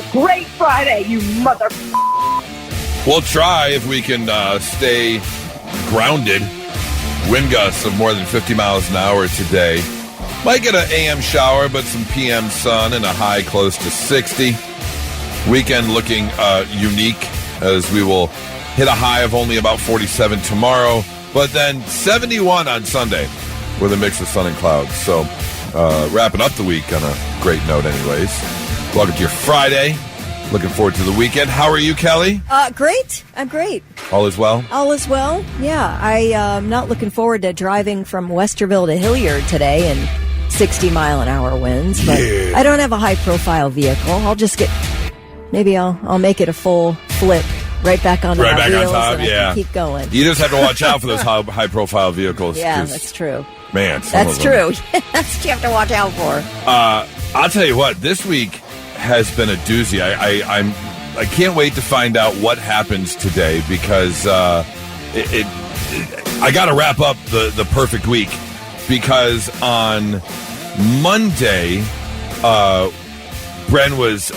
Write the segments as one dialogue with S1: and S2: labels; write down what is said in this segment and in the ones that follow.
S1: a great Friday, you mother...
S2: We'll try if we can stay grounded. Wind gusts of more than 50 miles an hour today. Might get an AM shower, but some PM sun and a high close to 60. Weekend looking unique as we will hit a high of only about 47 tomorrow, but then 71 on Sunday with a mix of sun and clouds. So wrapping up the week on a great note anyways. Welcome to your Friday. Looking forward to the weekend. How are you, Kelly?
S3: Great. I'm great.
S2: All is well?
S3: All is well. Yeah. I'm not looking forward to driving from Westerville to Hilliard today in 60-mile-an-hour winds, but
S2: Yeah.
S3: I don't have a high-profile vehicle. I'll just maybe I'll make it a full flip right back onto
S2: Right
S3: my
S2: back on
S3: wheels
S2: top,
S3: and I
S2: yeah.
S3: can keep going.
S2: You just have to watch out for those high-profile vehicles.
S3: Yeah,
S2: 'cause,
S3: that's true.
S2: Man, some
S3: That's
S2: of them.
S3: true. That's what you have to watch out for.
S2: I'll tell you what, this week has been a doozy. I can't wait to find out what happens today because I got to wrap up the perfect week because on Monday, Bren was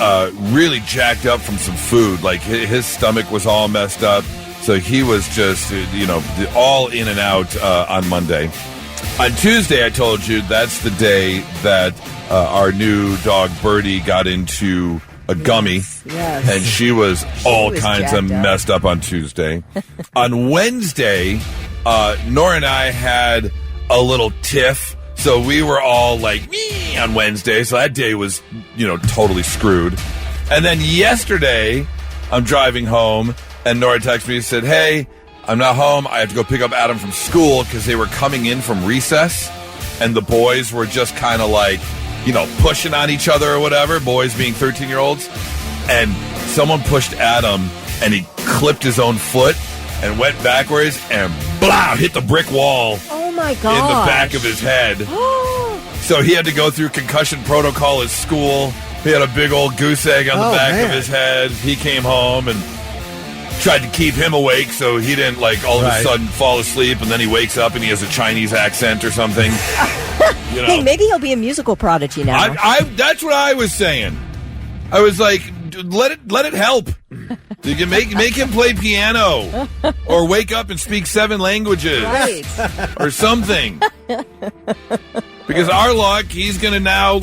S2: really jacked up from some food. Like his stomach was all messed up, so he was just all in and out on Monday. On Tuesday, I told you that's the day that our new dog Birdie got into a gummy,
S3: Yes.
S2: and she was all kinds of
S3: jacked up.
S2: messed up on Tuesday. On Wednesday, Nora and I had a little tiff, so we were all like, me on Wednesday, so that day was, totally screwed. And then yesterday, I'm driving home, and Nora texted me and said, hey, I'm not home. I have to go pick up Adam from school because they were coming in from recess, and the boys were just kind of like, pushing on each other or whatever, boys being 13-year-olds. And someone pushed Adam, and he clipped his own foot and went backwards and blah, hit the brick wall
S3: Oh, my God.
S2: in the back of his head. So he had to go through concussion protocol at school. He had a big old goose egg on the back of his head. He came home and tried to keep him awake so he didn't all of a sudden fall asleep, and then he wakes up and he has a Chinese accent or something.
S3: Hey, maybe he'll be a musical prodigy now.
S2: That's what I was saying. I was like, dude, let it help. You can make him play piano or wake up and speak 7 languages
S3: Right.
S2: or something. Because our luck, he's going to now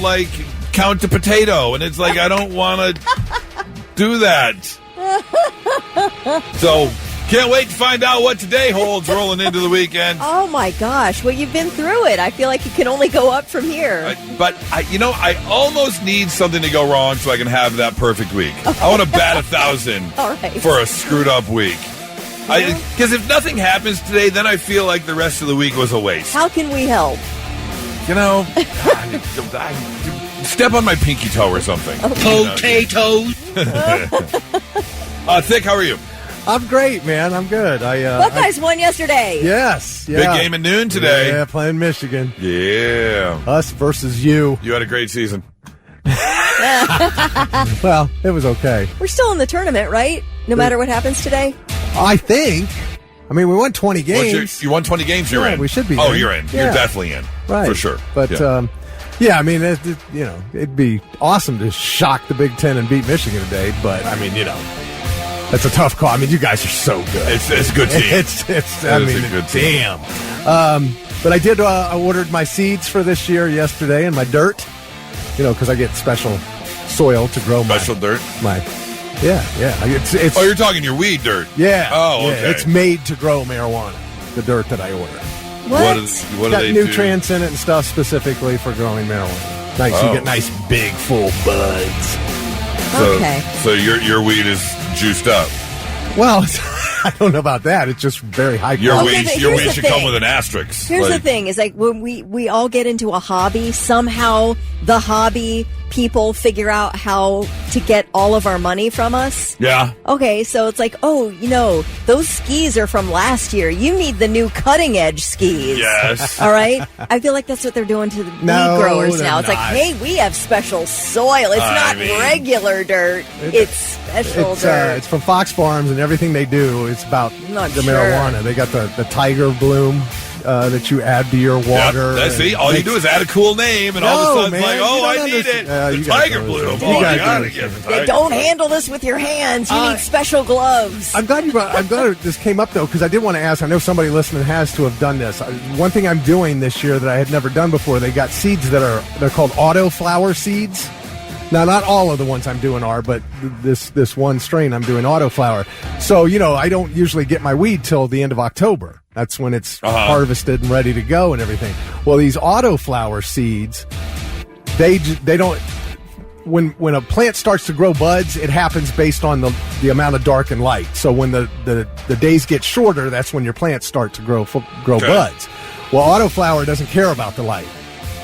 S2: count the potato, and it's like I don't want to do that. So, can't wait to find out what today holds rolling into the weekend.
S3: Oh, my gosh. Well, you've been through it. I feel like it can only go up from here.
S2: But I almost need something to go wrong so I can have that perfect week. I want to bat 1,000
S3: All right.
S2: for a screwed up week. Because if nothing happens today, then I feel like the rest of the week was a waste.
S3: How can we help?
S2: Step on my pinky toe or something.
S4: Potatoes.
S2: Thick, how are you?
S4: I'm great, man. I'm good.
S3: Buckeyes won yesterday.
S4: Yes. Yeah.
S2: Big game at noon today.
S4: Yeah, playing Michigan.
S2: Yeah.
S4: Us versus you.
S2: You had a great season.
S4: Well, it was okay.
S3: We're still in the tournament, right? No matter what happens today?
S4: I think. I mean, we won 20 games.
S2: You won 20 games, you're
S4: Yeah,
S2: in.
S4: we should be
S2: Oh,
S4: in.
S2: you're in.
S4: Yeah.
S2: You're definitely in.
S4: Right.
S2: For sure.
S4: But,
S2: yeah.
S4: I mean, it'd be awesome to shock the Big Ten and beat Michigan today. But, I mean, that's a tough call. I mean, you guys are so good.
S2: It's a good team.
S4: It's
S2: a good team.
S4: damn. But I did, I ordered my seeds for this year yesterday and my dirt, because I get special soil to grow
S2: Special dirt?
S4: Yeah. It's
S2: Oh, you're talking your weed dirt.
S4: yeah.
S2: Oh,
S4: yeah,
S2: okay.
S4: it's made to grow marijuana, the dirt that I ordered.
S3: What?
S2: What do
S4: Got
S2: they
S4: nutrients in it and stuff specifically for growing marijuana. Nice,
S2: Oh.
S4: you get nice, big, full buds.
S2: do?
S3: Okay.
S2: So your weed is juiced up.
S4: Well, I don't know about that. It's just very high
S2: Your
S4: quality.
S3: Okay, but
S2: weed
S3: here's the
S2: should come
S3: thing.
S2: with an asterisk.
S3: Here's the thing, is when we all get into a hobby, somehow the hobby people figure out how to get all of our money from us.
S2: Yeah.
S3: Okay, so it's like, those skis are from last year. You need the new cutting edge skis.
S2: Yes.
S3: All right? I feel like that's what they're doing to the
S4: No,
S3: weed growers
S4: they're
S3: now. It's like,
S4: not.
S3: hey, we have special soil. It's not regular dirt. It's special dirt.
S4: It's from Fox Farms, and everything they do, it's about
S3: Not
S4: the
S3: sure.
S4: marijuana. They got the tiger bloom that you add to your water.
S2: Yep. See, all you do is add a cool name, and all of a sudden it's like, oh, I need it. The Tiger Bloom. Oh, I gotta get the Tiger
S3: Don't
S2: Bloom.
S3: handle this with your hands. You need special gloves.
S4: I'm glad this came up, though, because I did want to ask. I know somebody listening has to have done this. One thing I'm doing this year that I had never done before, they got seeds they're called autoflower seeds. Now, not all of the ones I'm doing are, but this one strain I'm doing autoflower. So, I don't usually get my weed till the end of October. That's when it's harvested and ready to go and everything. Well, these autoflower seeds, they don't. When a plant starts to grow buds, it happens based on the amount of dark and light. So when the days get shorter, that's when your plants start to grow buds. Well, autoflower doesn't care about the light,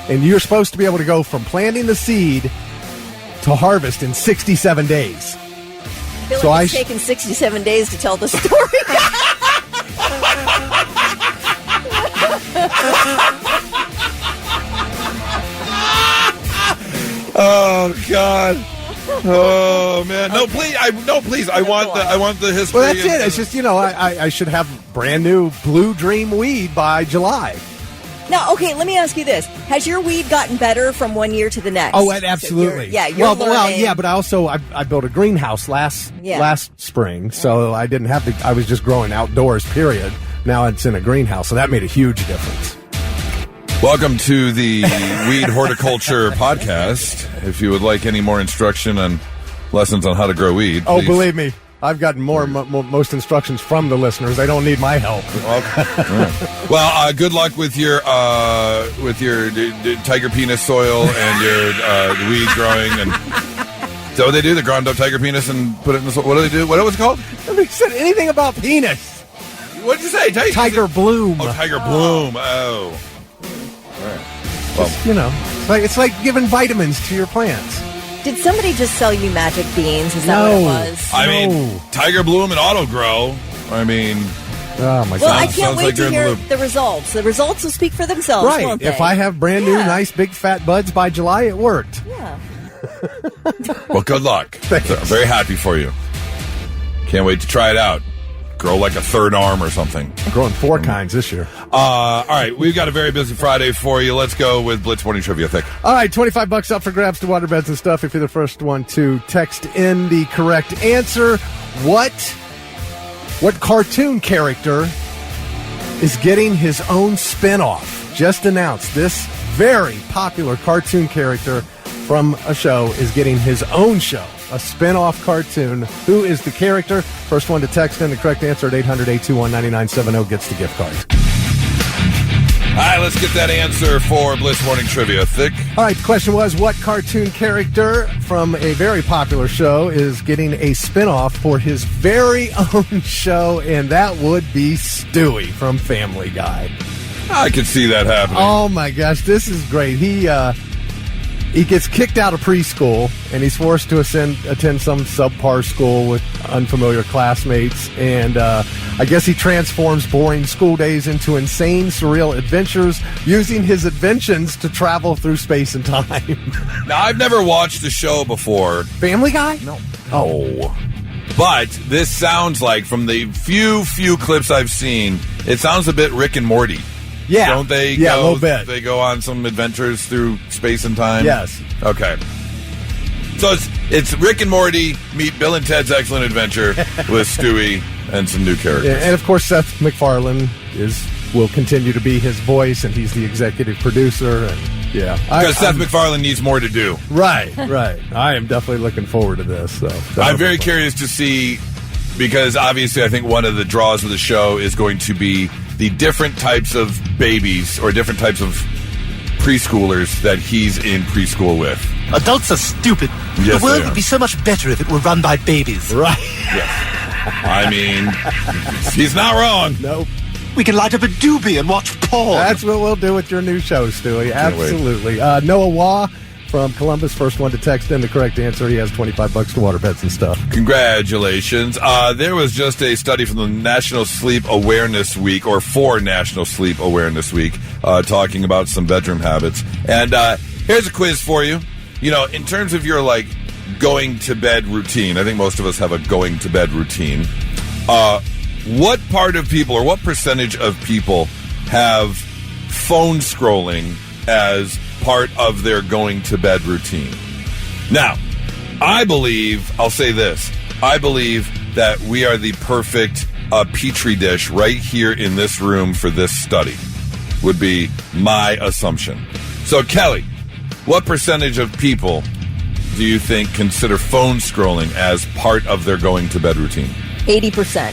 S4: and you're supposed to be able to go from planting the seed to harvest in 67 days.
S3: I feel like it's taken 67 days to tell the story.
S2: Oh God! Oh man! No, please! I want the history.
S4: Well, that's it. It's just I should have brand new Blue Dream weed by July.
S3: Now, okay, let me ask you this: has your weed gotten better from one year to the next?
S4: Oh, absolutely.
S3: So you're learning.
S4: Well, yeah, but I built a greenhouse last spring, so I didn't have to. I was just growing outdoors. Period. Now it's in a greenhouse, so that made a huge difference.
S2: Welcome to the Weed Horticulture Podcast. If you would like any more instruction on lessons on how to grow weed,
S4: oh,
S2: please.
S4: Believe me, I've gotten most instructions from the listeners. They don't need my help.
S2: Okay. Well, good luck with your tiger penis soil and your weed growing. And is that what they do? They ground up tiger penis and put it in the soil. What do they do? What was it called?
S4: Nobody said anything about penis.
S2: What did you say?
S4: Tiger bloom.
S2: Oh, tiger bloom. Oh. All right. Well,
S4: just, it's like giving vitamins to your plants.
S3: Did somebody just sell you magic beans? Is that what it was?
S2: I mean, Tiger Bloom and Auto Grow. I mean,
S4: oh my God!
S3: Well, I can't wait
S2: like
S3: to hear the results. The results will speak for themselves,
S4: right?
S3: Won't they?
S4: If I have brand new, nice, big, fat buds by July, it worked.
S3: Yeah.
S2: Well, good luck.
S4: Thanks.
S2: So, I'm very happy for you. Can't wait to try it out. Grow like a third arm or something.
S4: I'm growing 4 kinds this year.
S2: All right, we've got a very busy Friday for you. Let's go with Blitz Morning Trivia. Thick.
S4: All right, $25 up for grabs to waterbeds and stuff. If you're the first one to text in the correct answer, what cartoon character is getting his own spinoff? Just announced, this very popular cartoon character from a show is getting his own show. A spin-off cartoon. Who is the character? First one to text in the correct answer at 800-821-9970 gets the gift card.
S2: All right, let's get that answer for Blitz Morning Trivia. Thick.
S4: All right, the question was, what cartoon character from a very popular show is getting a spin-off for his very own show? And that would be Stewie from Family Guy.
S2: I could see that happening.
S4: Oh, my gosh, this is great. He gets kicked out of preschool, and he's forced to attend some subpar school with unfamiliar classmates. And I guess he transforms boring school days into insane, surreal adventures, using his inventions to travel through space and time.
S2: Now, I've never watched the show before.
S4: Family Guy?
S2: No. Oh. But this sounds like, from the few clips I've seen, it sounds a bit Rick and Morty.
S4: Yeah.
S2: Don't they
S4: a little bit.
S2: They go on some adventures through space and time?
S4: Yes.
S2: Okay. So it's Rick and Morty meet Bill and Ted's Excellent Adventure with Stewie and some new characters.
S4: Yeah, and of course, Seth MacFarlane will continue to be his voice, and he's the executive producer. And
S2: because Seth MacFarlane needs more to do.
S4: Right. I am definitely looking forward to this. So
S2: I'm very curious to see, because obviously I think one of the draws of the show is going to be the different types of babies or different types of preschoolers that he's in preschool with.
S5: Adults are stupid.
S2: Yes,
S5: the world would be so much better if it were run by babies.
S4: Right.
S2: Yes. I mean, he's not wrong.
S4: Nope.
S5: We can light up a doobie and watch porn.
S4: That's what we'll do with your new show, Stewie. Absolutely. Noah Waugh from Columbus, first one to text in the correct answer. He has $25 to waterbeds and stuff.
S2: Congratulations. There was just a study from the National Sleep Awareness Week, or for National Sleep Awareness Week, talking about some bedroom habits. And here's a quiz for you. In terms of your, going to bed routine, I think most of us have a going to bed routine. What part of people, or what percentage of people, have phone scrolling as part of their going to bed routine. Now, I believe that we are the perfect petri dish right here in this room for this study, would be my assumption. So, Kelly, what percentage of people do you think consider phone scrolling as part of their going to bed routine?
S3: 80%.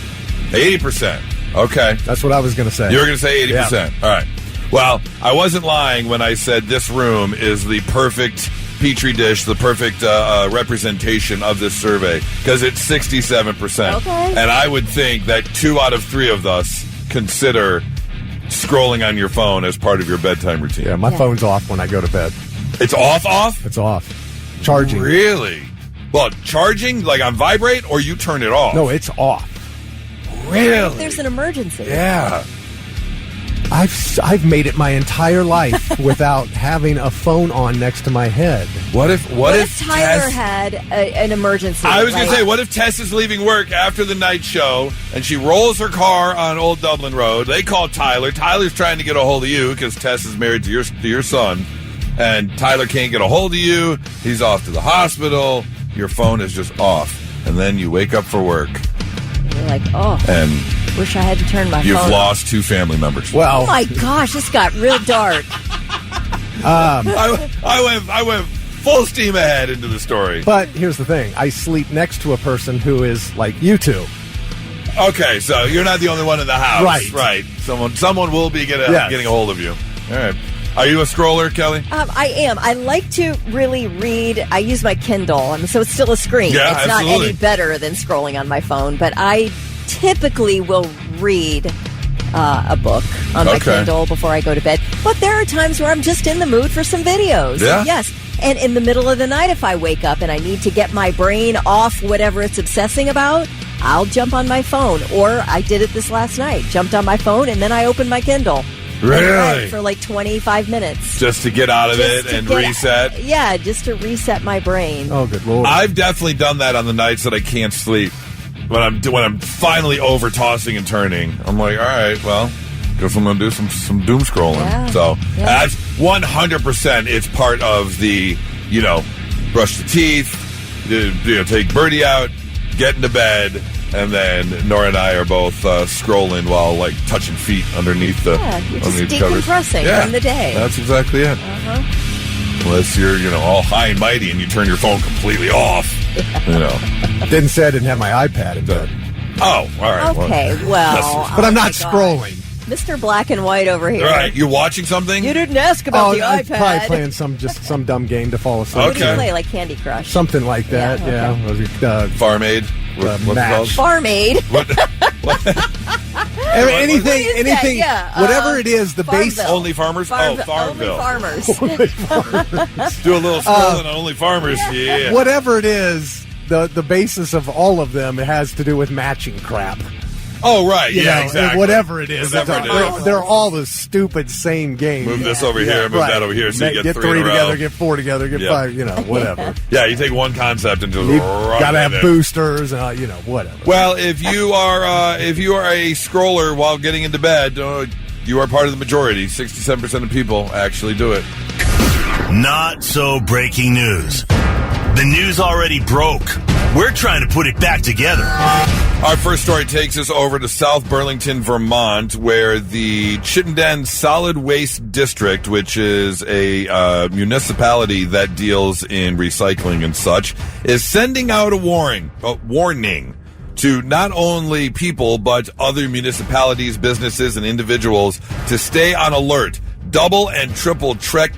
S2: 80%. Okay.
S4: That's what I was going to say.
S2: You were going to say 80%.
S4: Yeah.
S2: All right. Well, I wasn't lying when I said this room is the perfect petri dish, the perfect representation of this survey, because it's 67%.
S3: Okay.
S2: And I would think that 2 out of 3 of us consider scrolling on your phone as part of your bedtime routine.
S4: Yeah, my phone's off when I go to bed.
S2: It's off?
S4: It's off. Charging.
S2: Really? Well, charging, like on vibrate, or you turn it off?
S4: No, it's off.
S2: Really?
S3: There's an emergency.
S2: Yeah.
S4: I've made it my entire life without having a phone on next to my head.
S2: What if
S3: Tyler
S2: Tess
S3: had an emergency?
S2: I was going to
S3: like-
S2: say, what if Tess is leaving work after the night show and she rolls her car on Old Dublin Road? They call Tyler. Tyler's trying to get a hold of you because Tess is married to your son, and Tyler can't get a hold of you. He's off to the hospital. Your phone is just off, and then you wake up for work.
S3: You're like, oh,
S2: And
S3: wish I had to turn my
S2: you've
S3: phone
S2: lost 2 family members.
S4: Well,
S3: Oh my gosh, this got real dark.
S2: I went full steam ahead into the story.
S4: but here's the thing. I sleep next to a person who is like you two.
S2: Okay, so you're not the only one in the house.
S4: Right.
S2: Someone will be getting a hold of you. All right. Are you a scroller, Kelly?
S3: I am. I like to really read. I use my Kindle, so it's still a screen.
S2: Yeah,
S3: it's
S2: absolutely.
S3: not any better than scrolling on my phone, but I typically will read a book on my Kindle before I go to bed. But there are times where I'm just in the mood for some videos.
S2: Yeah?
S3: Yes. And in the middle of the night, if I wake up and I need to get my brain off whatever it's obsessing about, I'll jump on my phone. Or I did it this last night. Jumped on my phone, and then I opened my Kindle.
S2: Really?
S3: And read for like 25 minutes.
S2: Just to get out of
S3: Just
S2: it
S3: to
S2: and
S3: get-
S2: reset?
S3: Yeah, just to reset my brain.
S4: Oh, good Lord.
S2: I've definitely done that on the nights that I can't sleep. When I'm finally over tossing and turning, I'm like, all right, well, guess I'm going to do some doom scrolling.
S3: Yeah.
S2: So
S3: Yeah.
S2: that's 100%. It's part of the, brush the teeth, take Birdie out, get into bed, and then Nora and I are both scrolling while like touching feet underneath the
S3: You're just
S2: underneath the covers.
S3: decompressing from the day.
S2: That's exactly it. Unless you're all high and mighty and you turn your phone completely off.
S4: Didn't say I didn't have my iPad in bed.
S2: Oh, all right.
S3: Okay, well.
S4: But I'm
S3: oh
S4: not
S3: my
S4: scrolling.
S3: gosh. Mr. Black and White over here.
S2: All right, you're watching something?
S3: You didn't ask about the
S4: I'm
S3: iPad.
S4: probably playing some dumb game to fall asleep.
S3: What do you
S2: Okay.
S3: play, like Candy Crush?
S4: Something like that,
S3: Yeah,
S4: yeah.
S2: Farm Aid? What's it
S4: match.
S2: called?
S3: Farm Aid.
S4: Anything,
S3: What is that?
S4: anything,
S3: Yeah,
S4: whatever it is, the base.
S3: Farmville.
S2: Only Farmers?
S3: Only
S2: Farmville.
S3: farmers.
S2: Do a little scrolling on Only Farmers. Yeah.
S4: Whatever it is, the basis of all of them has to do with matching crap.
S2: Oh, right.
S4: You
S2: Yeah,
S4: know,
S2: exactly.
S4: Whatever it is.
S2: Whatever it is.
S4: They're all the stupid same game.
S2: Move this over here, move
S4: Right.
S2: that over here, so you get three in a
S4: together,
S2: row.
S4: get 4 together, get
S2: Yeah.
S4: 5, whatever.
S2: Yeah, you take one concept and just
S4: You
S2: run
S4: gotta have
S2: with it.
S4: boosters, whatever.
S2: Well, if you are a scroller while getting into bed, you are part of the majority. 67% of people actually do it.
S6: Not so breaking news. The news already broke. We're trying to put it back together.
S2: Our first story takes us over to South Burlington, Vermont, where the Chittenden Solid Waste District, which is a municipality that deals in recycling and such, is sending out a warning to not only people, but other municipalities, businesses, and individuals to stay on alert. Double and triple check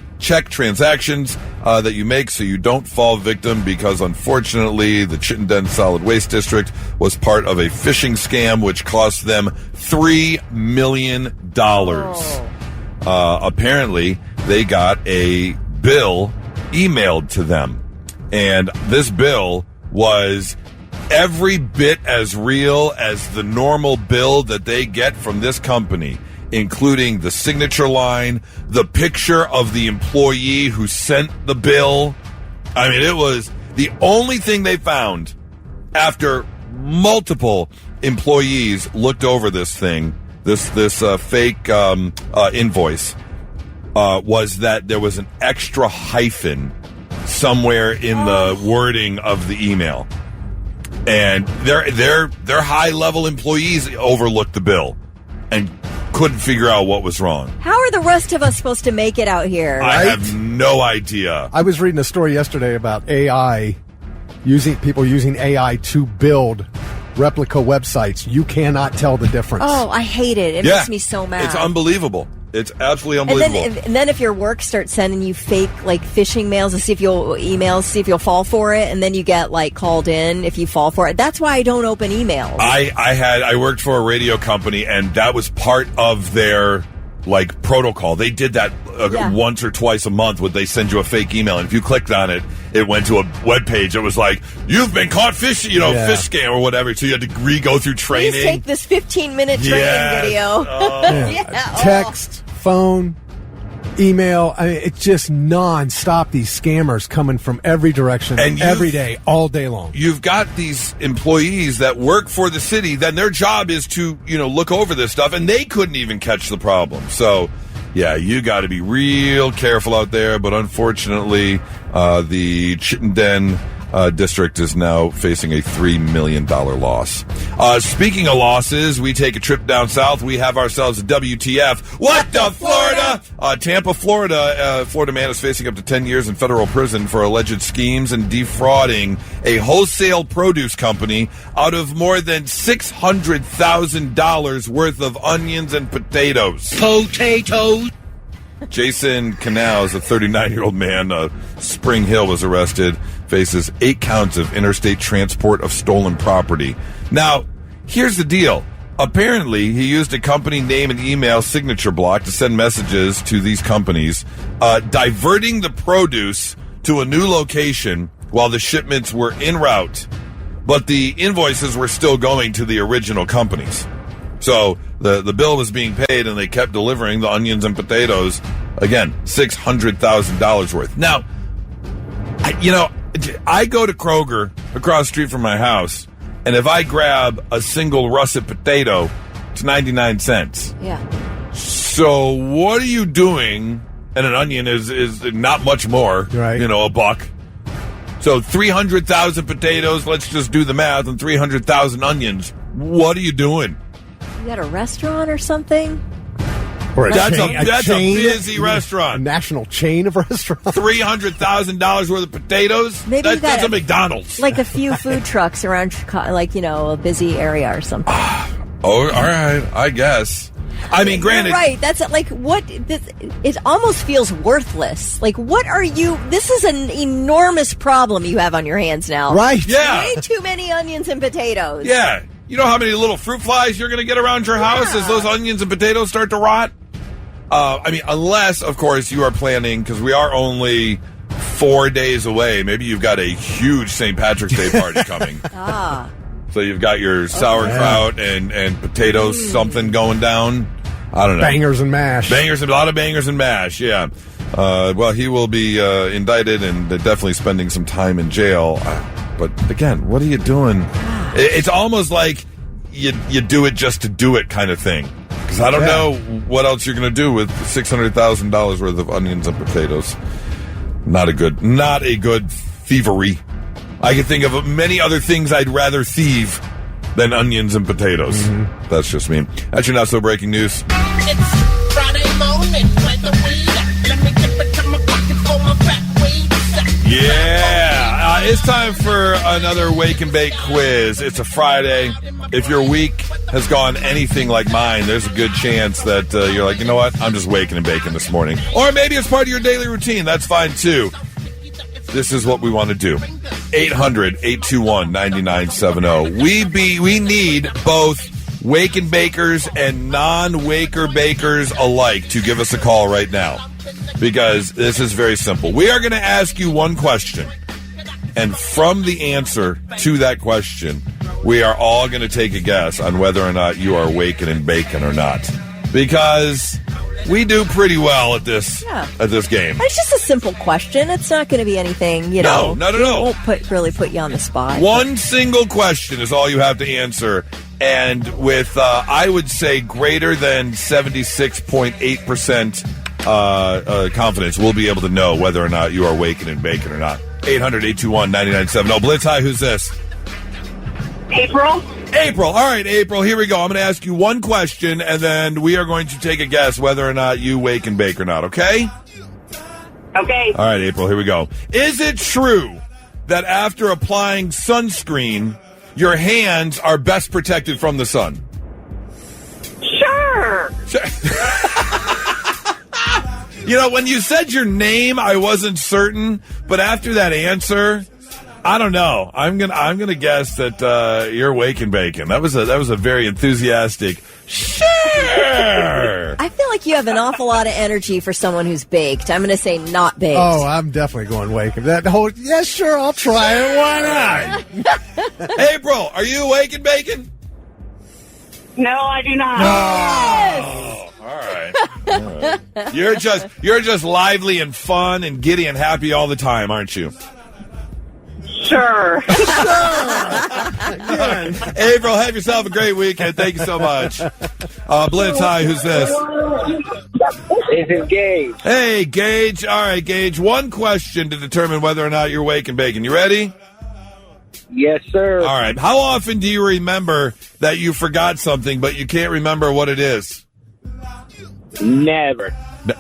S2: transactions that you make so you don't fall victim, because unfortunately the Chittenden Solid Waste District was part of a phishing scam which cost them $3 million. Apparently they got a bill emailed to them, and this bill was every bit as real as the normal bill that they get from this company, including the signature line, the picture of the employee who sent the bill. I mean, it was the only thing they found after multiple employees looked over this thing. this fake invoice was that there was an extra hyphen somewhere in the wording of the email, and their high level employees overlooked the bill and couldn't figure out what was wrong.
S3: How are the rest of us supposed to make it out here?
S2: I have no idea.
S4: I was reading a story yesterday about AI, people using AI to build replica websites. You cannot tell the difference.
S3: Oh, I hate it. It makes me so mad.
S2: It's unbelievable. It's absolutely unbelievable.
S3: And then if your work starts sending you fake phishing mails to see if you'll fall for it, and then you get called in if you fall for it. That's why I don't open emails.
S2: I worked for a radio company, and that was part of their protocol. They did that once or twice a month. Would they send you a fake email, and if you clicked on it, it went to a web page. It was like, you've been caught phishing, fish scam or whatever. So you had to re-go through training.
S3: Please take this 15-minute training video.
S4: Text, phone, email. I mean, it's just non-stop. These scammers coming from every direction, and every day, all day long.
S2: You've got these employees that work for the city. Then their job is to look over this stuff, and they couldn't even catch the problem. So, yeah, you got to be real careful out there. But unfortunately, the Chittenden district is now facing a $3 million loss. Speaking of losses, we take a trip down south. We have ourselves a WTF. What the Florida? Tampa, Florida. Florida man is facing up to 10 years in federal prison for alleged schemes and defrauding a wholesale produce company out of more than $600,000 worth of onions and potatoes.
S5: Potatoes.
S2: Jason Canals, a 39-year-old man, Spring Hill, was arrested, faces 8 counts of interstate transport of stolen property. Now, here's the deal. Apparently, he used a company name and email signature block to send messages to these companies, diverting the produce to a new location while the shipments were en route, but the invoices were still going to the original companies. So the bill was being paid, and they kept delivering the onions and potatoes. Again, $600,000 worth. Now, I go to Kroger across the street from my house, and if I grab a single russet potato, it's 99 cents.
S3: Yeah.
S2: So what are you doing? And an onion is not much more,
S4: right?
S2: A buck. So 300,000 potatoes, let's just do the math, and 300,000 onions. What are you doing?
S3: You got a restaurant or something?
S4: Or
S2: that's a busy restaurant.
S4: A national chain of restaurants.
S2: $300,000 worth of potatoes?
S3: Maybe
S2: that's a McDonald's.
S3: A few food trucks around, a busy area or something.
S2: Oh, all right, I guess. I mean, granted.
S3: You're right. That's it almost feels worthless. What are you? This is an enormous problem you have on your hands now.
S4: Right.
S2: Yeah.
S3: Way too many onions and potatoes.
S2: Yeah. You know how many little fruit flies you're going to get around your house as those onions and potatoes start to rot? Unless, of course, you are planning, because we are only 4 days away. Maybe you've got a huge St. Patrick's Day party coming. So you've got your sauerkraut and potatoes, something going down. I don't know.
S4: Bangers and mash.
S2: A lot of bangers and mash, yeah. Well, he will be indicted and definitely spending some time in jail. But again, what are you doing? It's almost like you do it just to do it kind of thing. Because I don't know what else you're going to do with $600,000 worth of onions and potatoes. Not a good thievery. I can think of many other things I'd rather thieve than onions and potatoes. Mm-hmm. That's just me. That's your not so breaking news.
S7: It's Friday morning, where the weed at? Let me dip it to my pocket for my fat weed.
S2: Yeah, it's time for another Wake and Bake quiz. It's a Friday. If your week has gone anything like mine, there's a good chance that you're like, you know what, I'm just waking and baking this morning. Or maybe it's part of your daily routine. That's fine, too. This is what we want to do. 800-821-9970. We need both Wake and Bakers and non-Waker Bakers alike to give us a call right now. Because this is very simple. We are going to ask you one question. And from the answer to that question, we are all going to take a guess on whether or not you are waking and baking or not. Because we do pretty well at this game.
S3: It's just a simple question. It's not going to be anything,
S2: No, not at all.
S3: It won't really put you on the spot.
S2: One single question is all you have to answer. and with, I would say, greater than 76.8% confidence, we'll be able to know whether or not you are waking and baking or not. 800-821-9970. Blitz, hi, who's this?
S1: April?
S2: April. All right, April, here we go. I'm going to ask you one question, and then we are going to take a guess whether or not you wake and bake or not, okay?
S1: Okay.
S2: All right, April, here we go. Is it true that after applying sunscreen, your hands are best protected from the sun?
S1: Sure.
S2: You know, when you said your name, I wasn't certain, but after that answer, I don't know. I'm gonna guess that you're wake and baking. That was a very enthusiastic sure.
S3: I feel like you have an awful lot of energy for someone who's baked. I'm going to say not baked.
S4: Oh, I'm definitely going wake. That whole, yeah, sure, I'll try it. Why not?
S2: April, are you wake and baking?
S1: No, I do not.
S2: Oh, all right. You're just lively and fun and giddy and happy all the time, aren't you?
S1: Sure.
S2: April, have yourself a great weekend. Thank you so much. Blitz, hi, who's this?
S8: This is Gage.
S2: Hey, Gage. All right, Gage. One question to determine whether or not you're wake and baking. You ready?
S8: Yes, sir.
S2: All right. How often do you remember that you forgot something, but you can't remember what it is?
S8: Never.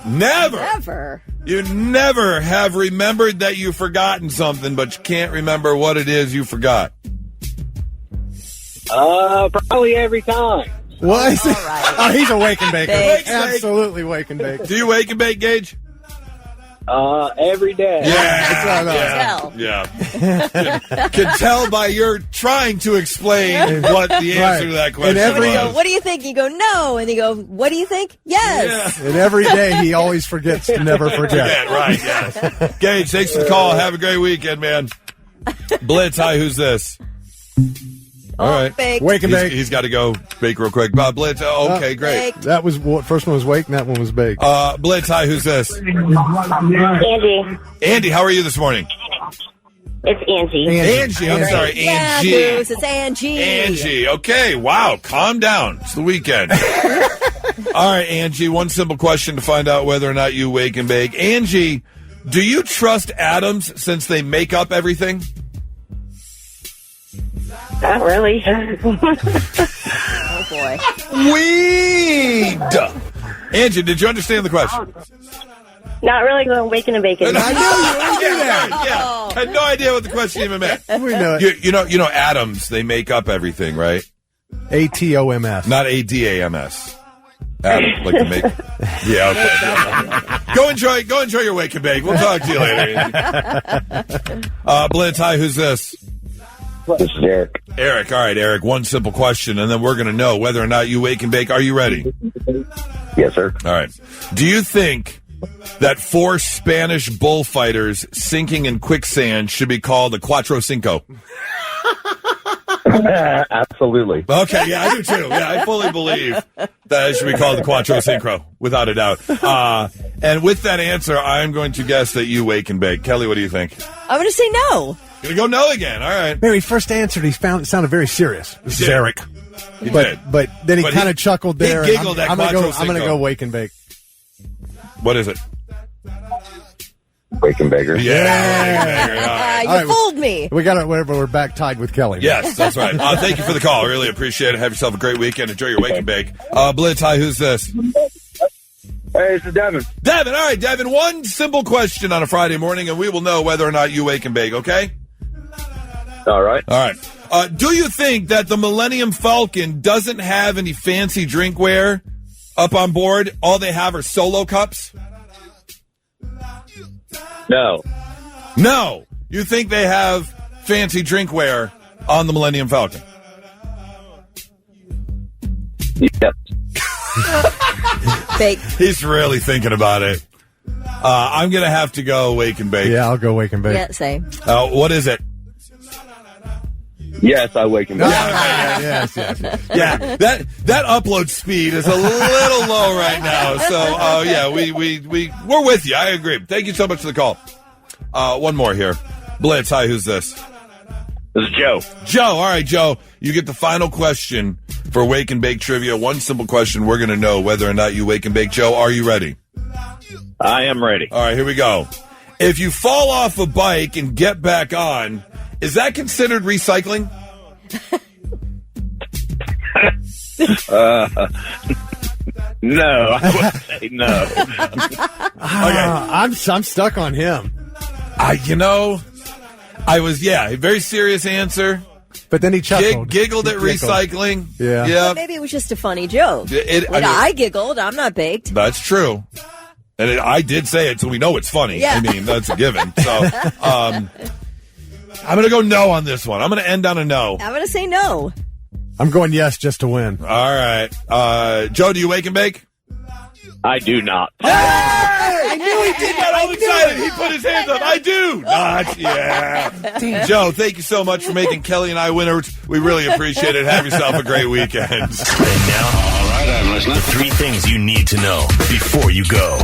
S2: Never.
S3: Never.
S2: You never have remembered that you've forgotten something, but you can't remember what it is you forgot.
S8: Probably every time.
S4: What? Is
S3: All
S4: it?
S3: right.
S4: Oh, he's a wake and baker.
S3: Baked.
S4: Absolutely wake and bake.
S2: Do you wake and bake, Gage?
S8: Every day.
S2: Yeah. Can tell by your trying to explain what the answer to that question
S4: And every-
S3: You go,
S2: was.
S3: what do you think? You go, no. And you go, what do you think? Yes.
S2: Yeah.
S4: And every day he always forgets to never forget.
S2: Yeah, right, yes. Gage, thanks for the call. Have a great weekend, man. Blitz, hi, who's this? All right.
S3: Baked.
S4: Wake and bake.
S2: He's got to go bake real quick. Blitz, okay, great.
S3: Baked.
S4: That was what first one was wake, and that one was bake.
S2: Blitz, hi, who's this?
S9: Angie.
S2: Andy, how are you this morning?
S9: It's Angie.
S2: Angie, I'm sorry,
S3: Yeah,
S2: Angie.
S3: Goose, it's Angie.
S2: Angie, okay, wow, calm down. It's the weekend. All right, Angie, one simple question to find out whether or not you wake and bake. Angie, do you trust atoms since they make up everything?
S9: Not really.
S3: Oh, boy.
S2: Weed! Angie, did you understand the question?
S9: Not really going waking and baking.
S2: I knew that. Yeah, had no idea what the question even meant.
S4: We know it.
S2: You know, atoms, they make up everything, right?
S4: ATOMS.
S2: Not ADAMS. Adam, like to make. Yeah, okay. Go enjoy your wake and bake. We'll talk to you later. Blitz, hi, who's this?
S8: This is Eric.
S2: Eric, all right, Eric, one simple question, and then we're going to know whether or not you wake and bake. Are you ready?
S8: Yes, sir.
S2: All right. Do you think that 4 Spanish bullfighters sinking in quicksand should be called a Cuatro Cinco?
S8: Absolutely.
S2: Okay, yeah, I do too. Yeah, I fully believe that it should be called the Cuatro Cinco, without a doubt. And with that answer, I'm going to guess that you wake and bake. Kelly, what do you think?
S3: I'm going to say no.
S2: Gonna go no again. All right.
S4: Mary first answered. It sounded very serious. This is
S2: did.
S4: Eric.
S2: He did.
S4: But then he
S2: But
S4: kind of chuckled there.
S2: He
S4: and
S2: giggled at
S4: I'm gonna
S2: Cuatro
S4: go
S2: Cinco.
S4: wake and bake.
S2: What is it?
S8: Wake and baker.
S2: Yeah.
S3: You
S4: All right.
S3: fooled me.
S4: We got it. We're back tied with Kelly.
S2: Yes, that's right. Thank you for the call. I really appreciate it. Have yourself a great weekend. Enjoy your wake and bake. Blitz, hi, who's this?
S8: Hey, this is Devin.
S2: Devin, all right, Devin, one simple question on a Friday morning, and we will know whether or not you wake and bake, okay?
S8: All right.
S2: All right. Do you think that the Millennium Falcon doesn't have any fancy drinkware up on board? All they have are solo cups?
S8: No.
S2: No. You think they have fancy drinkware on the Millennium Falcon?
S8: Yep.
S3: Bake.
S2: He's really thinking about it. I'm going to have to go wake and bake.
S4: Yeah, I'll go wake and bake.
S3: Yeah, same.
S2: What is it?
S8: Yes, I wake and bake.
S4: Yes.
S2: Yeah, that upload speed is a little low right now. So, yeah, we're with you. I agree. Thank you so much for the call. One more here. Blitz, hi, who's this?
S8: This is Joe.
S2: Joe. All right, Joe. You get the final question for Wake and Bake Trivia. One simple question. We're going to know whether or not you wake and bake. Joe, are you ready?
S8: I am ready.
S2: All right, here we go. If you fall off a bike and get back on, is that considered recycling?
S8: No, I would say no.
S4: I'm stuck on him.
S2: I was, very serious answer.
S4: But then he chuckled.
S2: Giggled at recycling.
S4: Yeah.
S2: Yeah.
S3: Maybe it was just a funny joke. I giggled. I'm not baked.
S2: That's true. And I did say it, so we know it's funny.
S3: Yeah.
S2: I mean, that's a given. So, I'm going to go no on this one. I'm going to end on a no.
S3: I'm going to say no.
S4: I'm going yes just to win.
S2: All right. Joe, do you wake and bake?
S8: I do not.
S2: Hey! I knew he did that. All excited. He put his hands up. I do not. Yeah. Joe, thank you so much for making Kelly and I winners. We really appreciate it. Have yourself a great weekend.
S6: And now, all right, I'm listening. The 3 things you need to know before you go.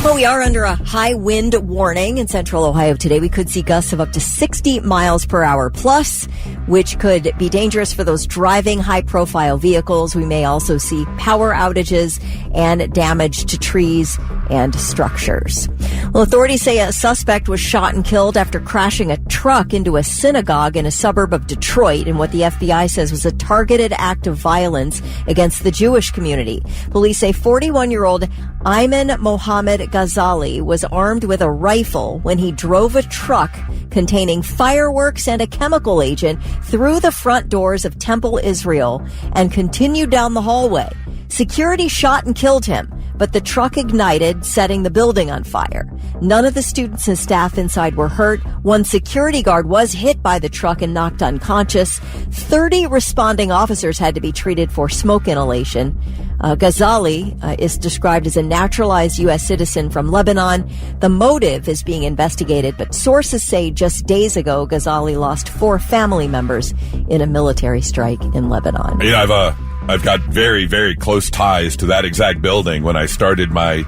S3: Well, we are under a high wind warning in central Ohio today. We could see gusts of up to 60 miles per hour plus, which could be dangerous for those driving high-profile vehicles. We may also see power outages and damage to trees and structures. Well, authorities say a suspect was shot and killed after crashing a truck into a synagogue in a suburb of Detroit in what the FBI says was a targeted act of violence against the Jewish community. Police say 41-year-old Ayman Mohammed Ghazali was armed with a rifle when he drove a truck containing fireworks and a chemical agent through the front doors of Temple Israel and continued down the hallway. Security shot and killed him, but the truck ignited, setting the building on fire. None of the students and staff inside were hurt. One security guard was hit by the truck and knocked unconscious. 30 responding officers had to be treated for smoke inhalation. Ghazali is described as a naturalized U.S. citizen from Lebanon. The motive is being investigated, but sources say just days ago, Ghazali lost 4 family members in a military strike in Lebanon.
S2: I've got very, very close ties to that exact building. When I started my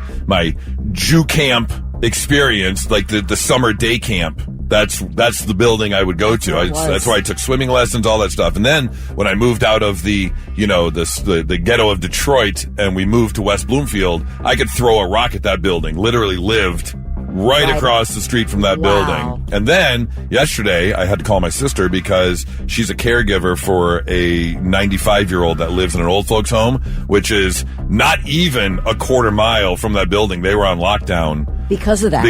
S2: Jew camp experience, like the summer day camp, that's the building I would go to. That's where I took swimming lessons, all that stuff. And then when I moved out of the ghetto of Detroit and we moved to West Bloomfield, I could throw a rock at that building. Literally lived right across the street from that building. And then yesterday I had to call my sister because she's a caregiver for a 95-year-old that lives in an old folks home, which is not even a quarter mile from that building. They were on lockdown
S3: because of that.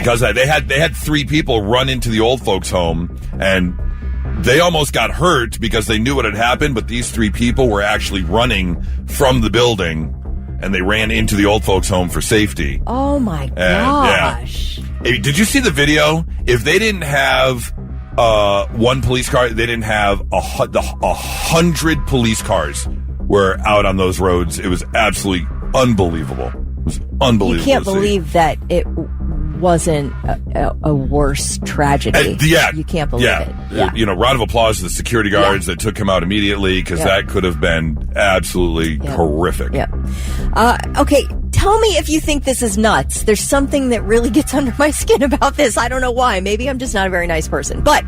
S2: They had 3 people run into the old folks home, and they almost got hurt because they knew what had happened, but these 3 people were actually running from the building, and they ran into the old folks home for safety.
S3: Oh my gosh.
S2: Hey, did you see the video? If they didn't have one police car, they didn't have 100 police cars were out on those roads. It was absolutely unbelievable. It was unbelievable.
S3: You can't believe that it wasn't a worse tragedy. You can't believe it. Yeah.
S2: Round of applause to the security guards that took him out immediately, because that could have been absolutely horrific.
S3: Yeah. Okay, tell me if you think this is nuts. There's something that really gets under my skin about this. I don't know why. Maybe I'm just not a very nice person. But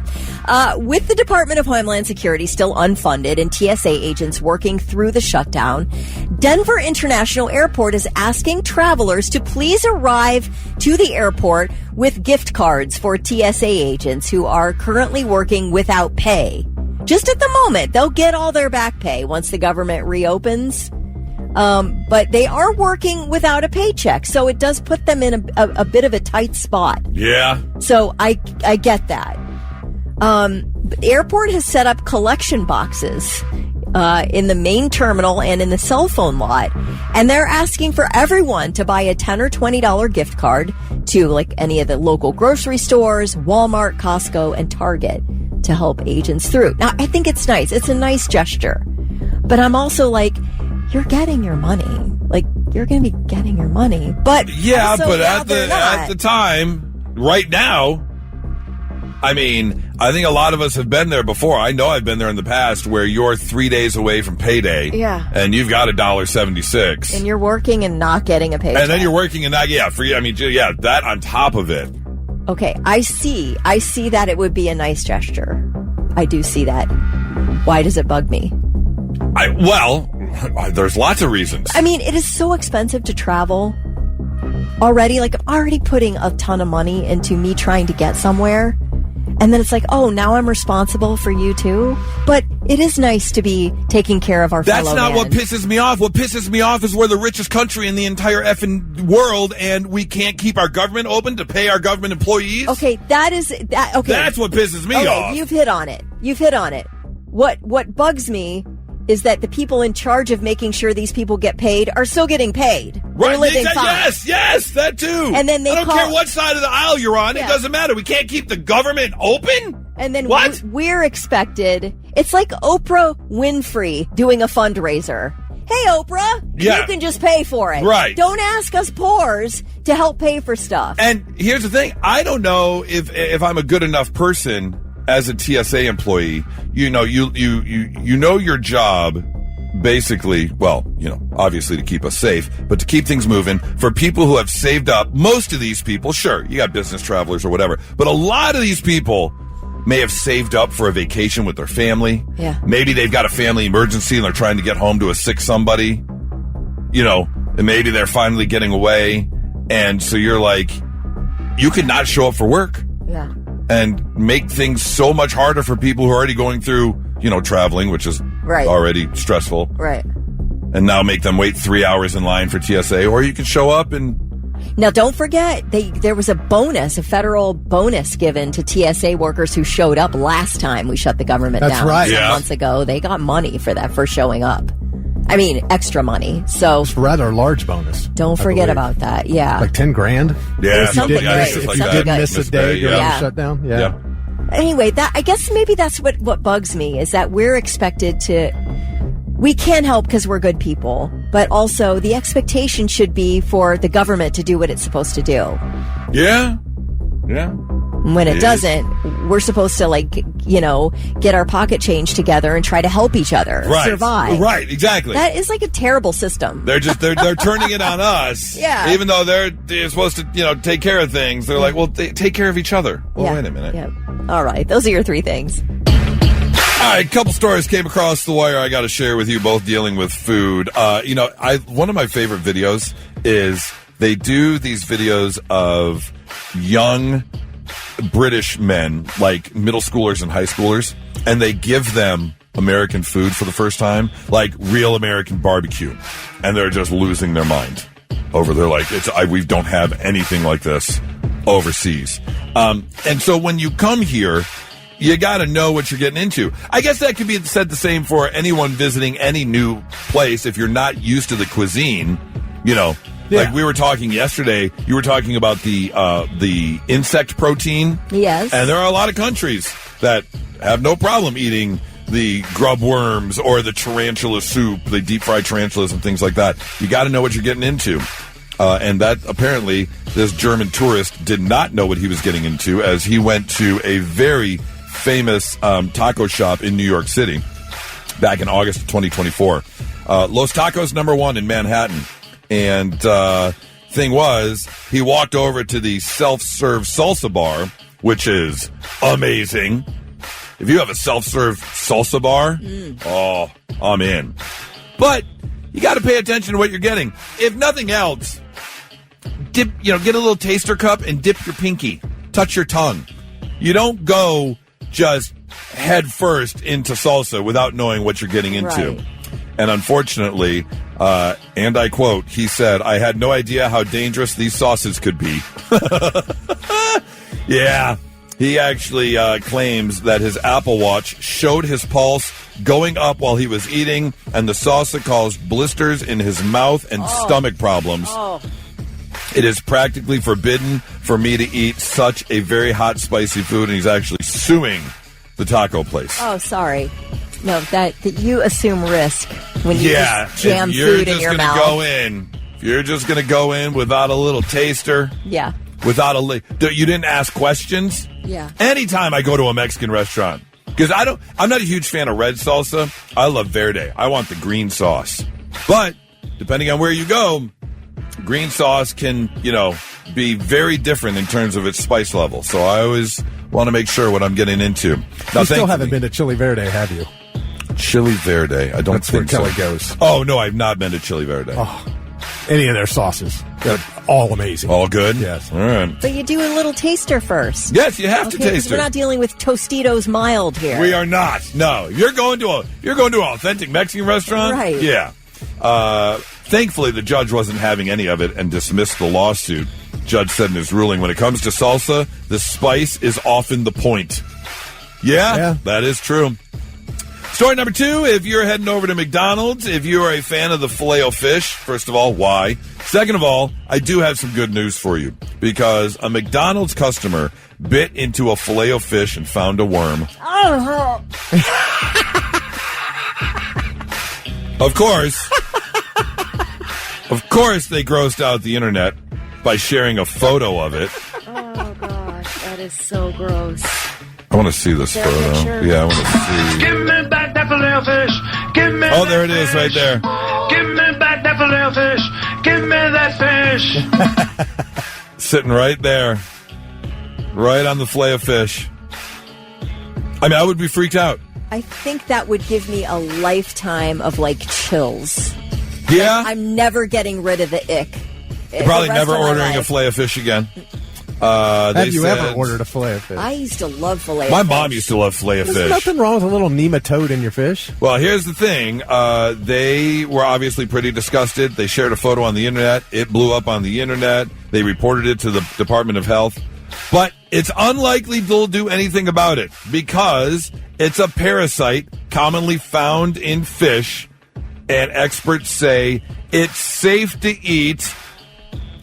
S3: with the Department of Homeland Security still unfunded and TSA agents working through the shutdown, Denver International Airport is asking travelers to please arrive to the airport with gift cards for TSA agents who are currently working without pay. Just at the moment, they'll get all their back pay once the government reopens. But they are working without a paycheck, so it does put them in a bit of a tight spot.
S2: Yeah.
S3: So I get that. The airport has set up collection boxes in the main terminal and in the cell phone lot, and they're asking for everyone to buy a $10 or $20 gift card to like any of the local grocery stores, Walmart, Costco, and Target to help agents through. Now, I think it's nice. It's a nice gesture. But I'm also like, you're getting your money. Like, you're going to be getting your money. But
S2: yeah,
S3: also,
S2: but at the time, right now, I mean, I think a lot of us have been there before. I know I've been there in the past where you're 3 days away from payday.
S3: Yeah.
S2: And you've got $1.76.
S3: And you're working and not getting a paycheck.
S2: And then you're working and not, that on top of it.
S3: Okay, I see that it would be a nice gesture. I do see that. Why does it bug me?
S2: There's lots of reasons.
S3: I mean, it is so expensive to travel already. Like, I'm already putting a ton of money into me trying to get somewhere. And then it's like, oh, now I'm responsible for you too. But it is nice to be taking care of our fellow
S2: That's not
S3: man.
S2: what pisses me off. What pisses me off is we're the richest country in the entire effing world, and we can't keep our government open to pay our government employees.
S3: Okay, okay.
S2: That's what pisses me off.
S3: You've hit on it. What bugs me is that the people in charge of making sure these people get paid are still getting paid. They're living fine.
S2: Yes, that too.
S3: And then
S2: I don't care what side of the aisle you're on.
S3: Yeah.
S2: It doesn't matter. We can't keep the government open?
S3: And then
S2: what?
S3: We're expected. It's like Oprah Winfrey doing a fundraiser. Hey, Oprah, you can just pay for it.
S2: Right.
S3: Don't ask us poors to help pay for stuff.
S2: And here's the thing. I don't know if I'm a good enough person as a TSA employee. You know your job basically, obviously to keep us safe, but to keep things moving for people who have saved up. Most of these people, sure, you got business travelers or whatever, but a lot of these people may have saved up for a vacation with their family.
S3: Yeah.
S2: Maybe they've got a family emergency and they're trying to get home to a sick somebody, and maybe they're finally getting away. And so you're like, you could not show up for work.
S3: Yeah.
S2: And make things so much harder for people who are already going through, traveling, which is already stressful.
S3: Right.
S2: And now make them wait 3 hours in line for TSA, or you can show up and...
S3: Now, don't forget, there was a federal bonus given to TSA workers who showed up last time we shut the government down.
S4: That's right.
S3: Some months ago. They got money for that, for showing up. I mean, extra money. So
S4: it's a rather large bonus.
S3: Don't forget about that. Yeah.
S4: Like 10 grand?
S2: Yeah.
S3: Something
S4: If you did miss a day during the shutdown? Yeah.
S3: Anyway, I guess maybe that's what bugs me, is that we're expected to... We can help because we're good people, but also the expectation should be for the government to do what it's supposed to do.
S2: Yeah. Yeah.
S3: When it doesn't, we're supposed to get our pocket change together and try to help each other survive.
S2: Right, exactly.
S3: That is like a terrible system.
S2: They're turning it on us.
S3: Yeah.
S2: Even though they're supposed to, take care of things. They're like, well, take care of each other. Well, wait a minute.
S3: Yeah. All right. Those are your three things.
S2: All right, a couple stories came across the wire I got to share with you, both dealing with food. One of my favorite videos is they do these videos of young British men, like middle schoolers and high schoolers, and they give them American food for the first time, like real American barbecue, and they're just losing their mind over. They're like, we don't have anything like this overseas. And so when you come here, you got to know what you're getting into. I guess that could be said the same for anyone visiting any new place. If you're not used to the cuisine, like we were talking yesterday, you were talking about the insect protein.
S3: Yes.
S2: And there are a lot of countries that have no problem eating the grub worms or the tarantula soup, the deep fried tarantulas and things like that. You got to know what you're getting into. And that apparently this German tourist did not know what he was getting into, as he went to a very famous taco shop in New York City back in August of 2024. Los Tacos #1 in Manhattan. And thing was, he walked over to the self-serve salsa bar, which is amazing. If you have a self-serve salsa bar, oh, I'm in. But you got to pay attention to what you're getting. If nothing else, get a little taster cup and dip your pinky. Touch your tongue. You don't go just head first into salsa without knowing what you're getting into.
S3: Right.
S2: And unfortunately, and I quote, he said, "I had no idea how dangerous these sauces could be." Yeah. He actually claims that his Apple Watch showed his pulse going up while he was eating, and the salsa caused blisters in his mouth and stomach problems. Oh. It is practically forbidden for me to eat such a very hot, spicy food, and he's actually suing the taco place.
S3: Oh, sorry. No, that you assume risk when you just jam food in your mouth.
S2: If you're just going to go in without a little taster.
S3: Yeah.
S2: Without you didn't ask questions?
S3: Yeah.
S2: Anytime I go to a Mexican restaurant, because I'm not a huge fan of red salsa. I love verde. I want the green sauce. But depending on where you go, green sauce can, be very different in terms of its spice level. So I always want to make sure what I'm getting into. Now,
S4: you still haven't been to Chili Verde, have you?
S2: Chili Verde. I don't
S4: That's where
S2: think so.
S4: Kelly goes.
S2: Oh, no, I've not been to Chili Verde.
S4: Oh, any of their sauces. They're all amazing.
S2: All good?
S4: Yes.
S2: All right.
S3: But you do a little taster first.
S2: Yes, you have to
S3: Okay, 'cause
S2: taste
S3: we're
S2: it.
S3: not dealing with Tostitos mild here.
S2: We are not. No. You're going to an authentic Mexican restaurant?
S3: Right.
S2: Yeah. Thankfully, the judge wasn't having any of it and dismissed the lawsuit. Judge said in his ruling, when it comes to salsa, the spice is often the point. Yeah. That is true. Story number 2, if you're heading over to McDonald's, if you are a fan of the Filet-O-Fish, first of all, why? Second of all, I do have some good news for you, because a McDonald's customer bit into a Filet-O-Fish and found a worm. Of course, they grossed out the internet by sharing a photo of it.
S3: Oh, gosh, that is so gross.
S2: I want to see this
S3: Is there a
S2: photo.
S3: picture?
S2: Yeah, I want to see.
S7: Give me back that filet-o-fish. Give me
S2: Oh,
S7: that
S2: there it is, right there.
S7: Give me back that filet-o-fish. Give me that fish.
S2: Sitting right there. Right on the Filet-O-Fish. I mean, I would be freaked out.
S3: I think that would give me a lifetime of, chills.
S2: Yeah?
S3: I'm never getting rid of the ick.
S2: You're probably
S3: The rest
S2: never
S3: of my
S2: ordering a
S3: life.
S2: Filet-O-Fish again.
S4: Have you ever ordered a Filet-O-Fish?
S3: I used to love filet.
S2: My mom used to love Filet-O-Fish.
S4: There's nothing wrong with a little nematode in your fish.
S2: Well, here's the thing. They were obviously pretty disgusted. They shared a photo on the internet. It blew up on the internet. They reported it to the Department of Health. But it's unlikely they'll do anything about it because it's a parasite commonly found in fish, and experts say it's safe to eat.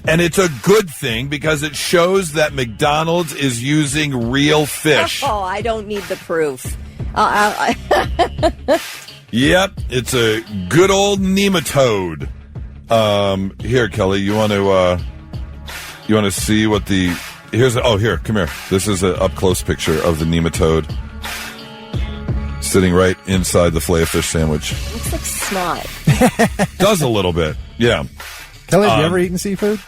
S2: And it's a good thing because it shows that McDonald's is using real fish.
S3: Oh, I don't need the proof.
S2: Yep, it's a good old nematode. Here, Kelly, you want to see what the here, come here. This is an up close picture of the nematode sitting right inside the Filet-O-Fish sandwich.
S3: Looks like snot.
S2: Does a little bit, yeah.
S4: Kelly, have you ever eaten seafood?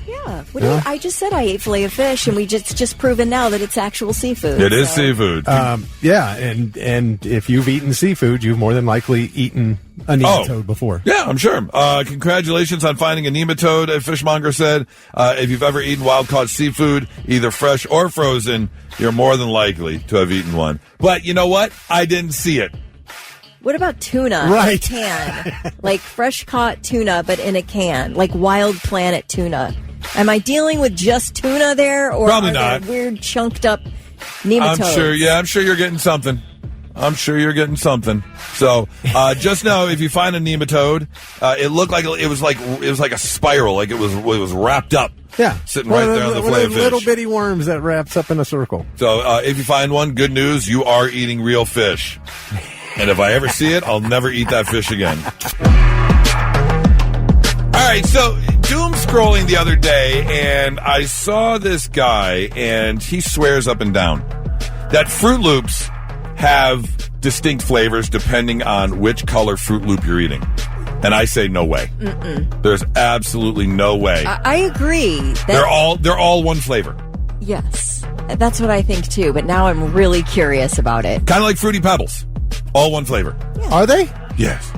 S3: Yeah. I just said I ate filet-o-fish, and we just proven now that it's actual seafood.
S2: It is seafood.
S4: Yeah, and if you've eaten seafood, you've more than likely eaten a nematode before.
S2: Yeah, I'm sure. Congratulations on finding a nematode, a fishmonger said. If you've ever eaten wild-caught seafood, either fresh or frozen, you're more than likely to have eaten one. But you know what? I didn't see it.
S3: What about tuna?
S4: Right.
S3: In a can. Like fresh-caught tuna, but in a can. Like Wild Planet tuna. Am I dealing with just tuna there? Or
S2: Probably
S3: are
S2: not.
S3: there weird, chunked-up nematodes?
S2: I'm sure you're getting something. So, just know if you find a nematode, it looked like it was like a spiral, like it was wrapped up.
S4: Yeah,
S2: sitting right there on the Filet-O-Fish.
S4: little bitty worms that wraps up in a circle.
S2: So, if you find one, good news, you are eating real fish. And if I ever see it, I'll never eat that fish again. All right, so doom scrolling the other day, and I saw this guy, and he swears up and down that Fruit Loops have distinct flavors depending on which color Fruit Loop you're eating. And I say no way.
S3: Mm-mm.
S2: There's absolutely no way.
S3: I agree.
S2: They're all one flavor.
S3: Yes, that's what I think too. But now I'm really curious about it.
S2: Kind of like Fruity Pebbles, all one flavor.
S3: Yeah.
S4: Are they?
S2: Yes.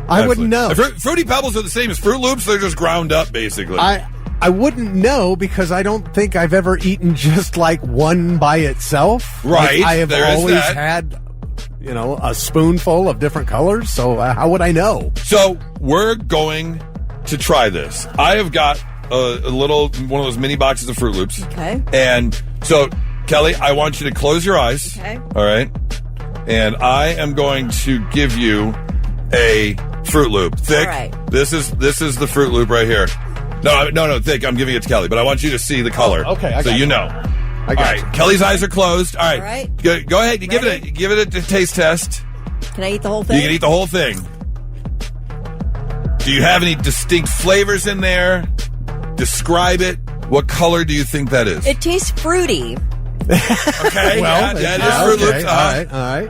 S4: I wouldn't know.
S2: Fruity Pebbles are the same as Fruit Loops. They're just ground up, basically.
S4: I wouldn't know because I don't think I've ever eaten just like one by itself.
S2: Right.
S4: Like, I have
S2: there is
S4: always
S2: that.
S4: had, a spoonful of different colors. So how would I know?
S2: So we're going to try this. I have got one of those mini boxes of Fruit Loops.
S3: Okay.
S2: And so, Kelly, I want you to close your eyes.
S3: Okay.
S2: All right. And I am going to give you a Fruit Loop. Thick.
S3: All right.
S2: This is the Fruit Loop right here. No, Thick. I'm giving it to Kelly, but I want you to see the color.
S4: Oh, okay, I
S2: so
S4: got
S2: you
S4: it.
S2: know.
S4: I got
S2: All right.
S4: you.
S2: Kelly's eyes are closed. All right.
S3: All right.
S2: Go ahead. You give it a taste test.
S3: Can I eat the whole thing?
S2: You can eat the whole thing. Do you have any distinct flavors in there? Describe it. What color do you think that is?
S3: It tastes fruity.
S2: Okay.
S4: Well,
S2: yeah, it is Fruit Loops.
S4: All right.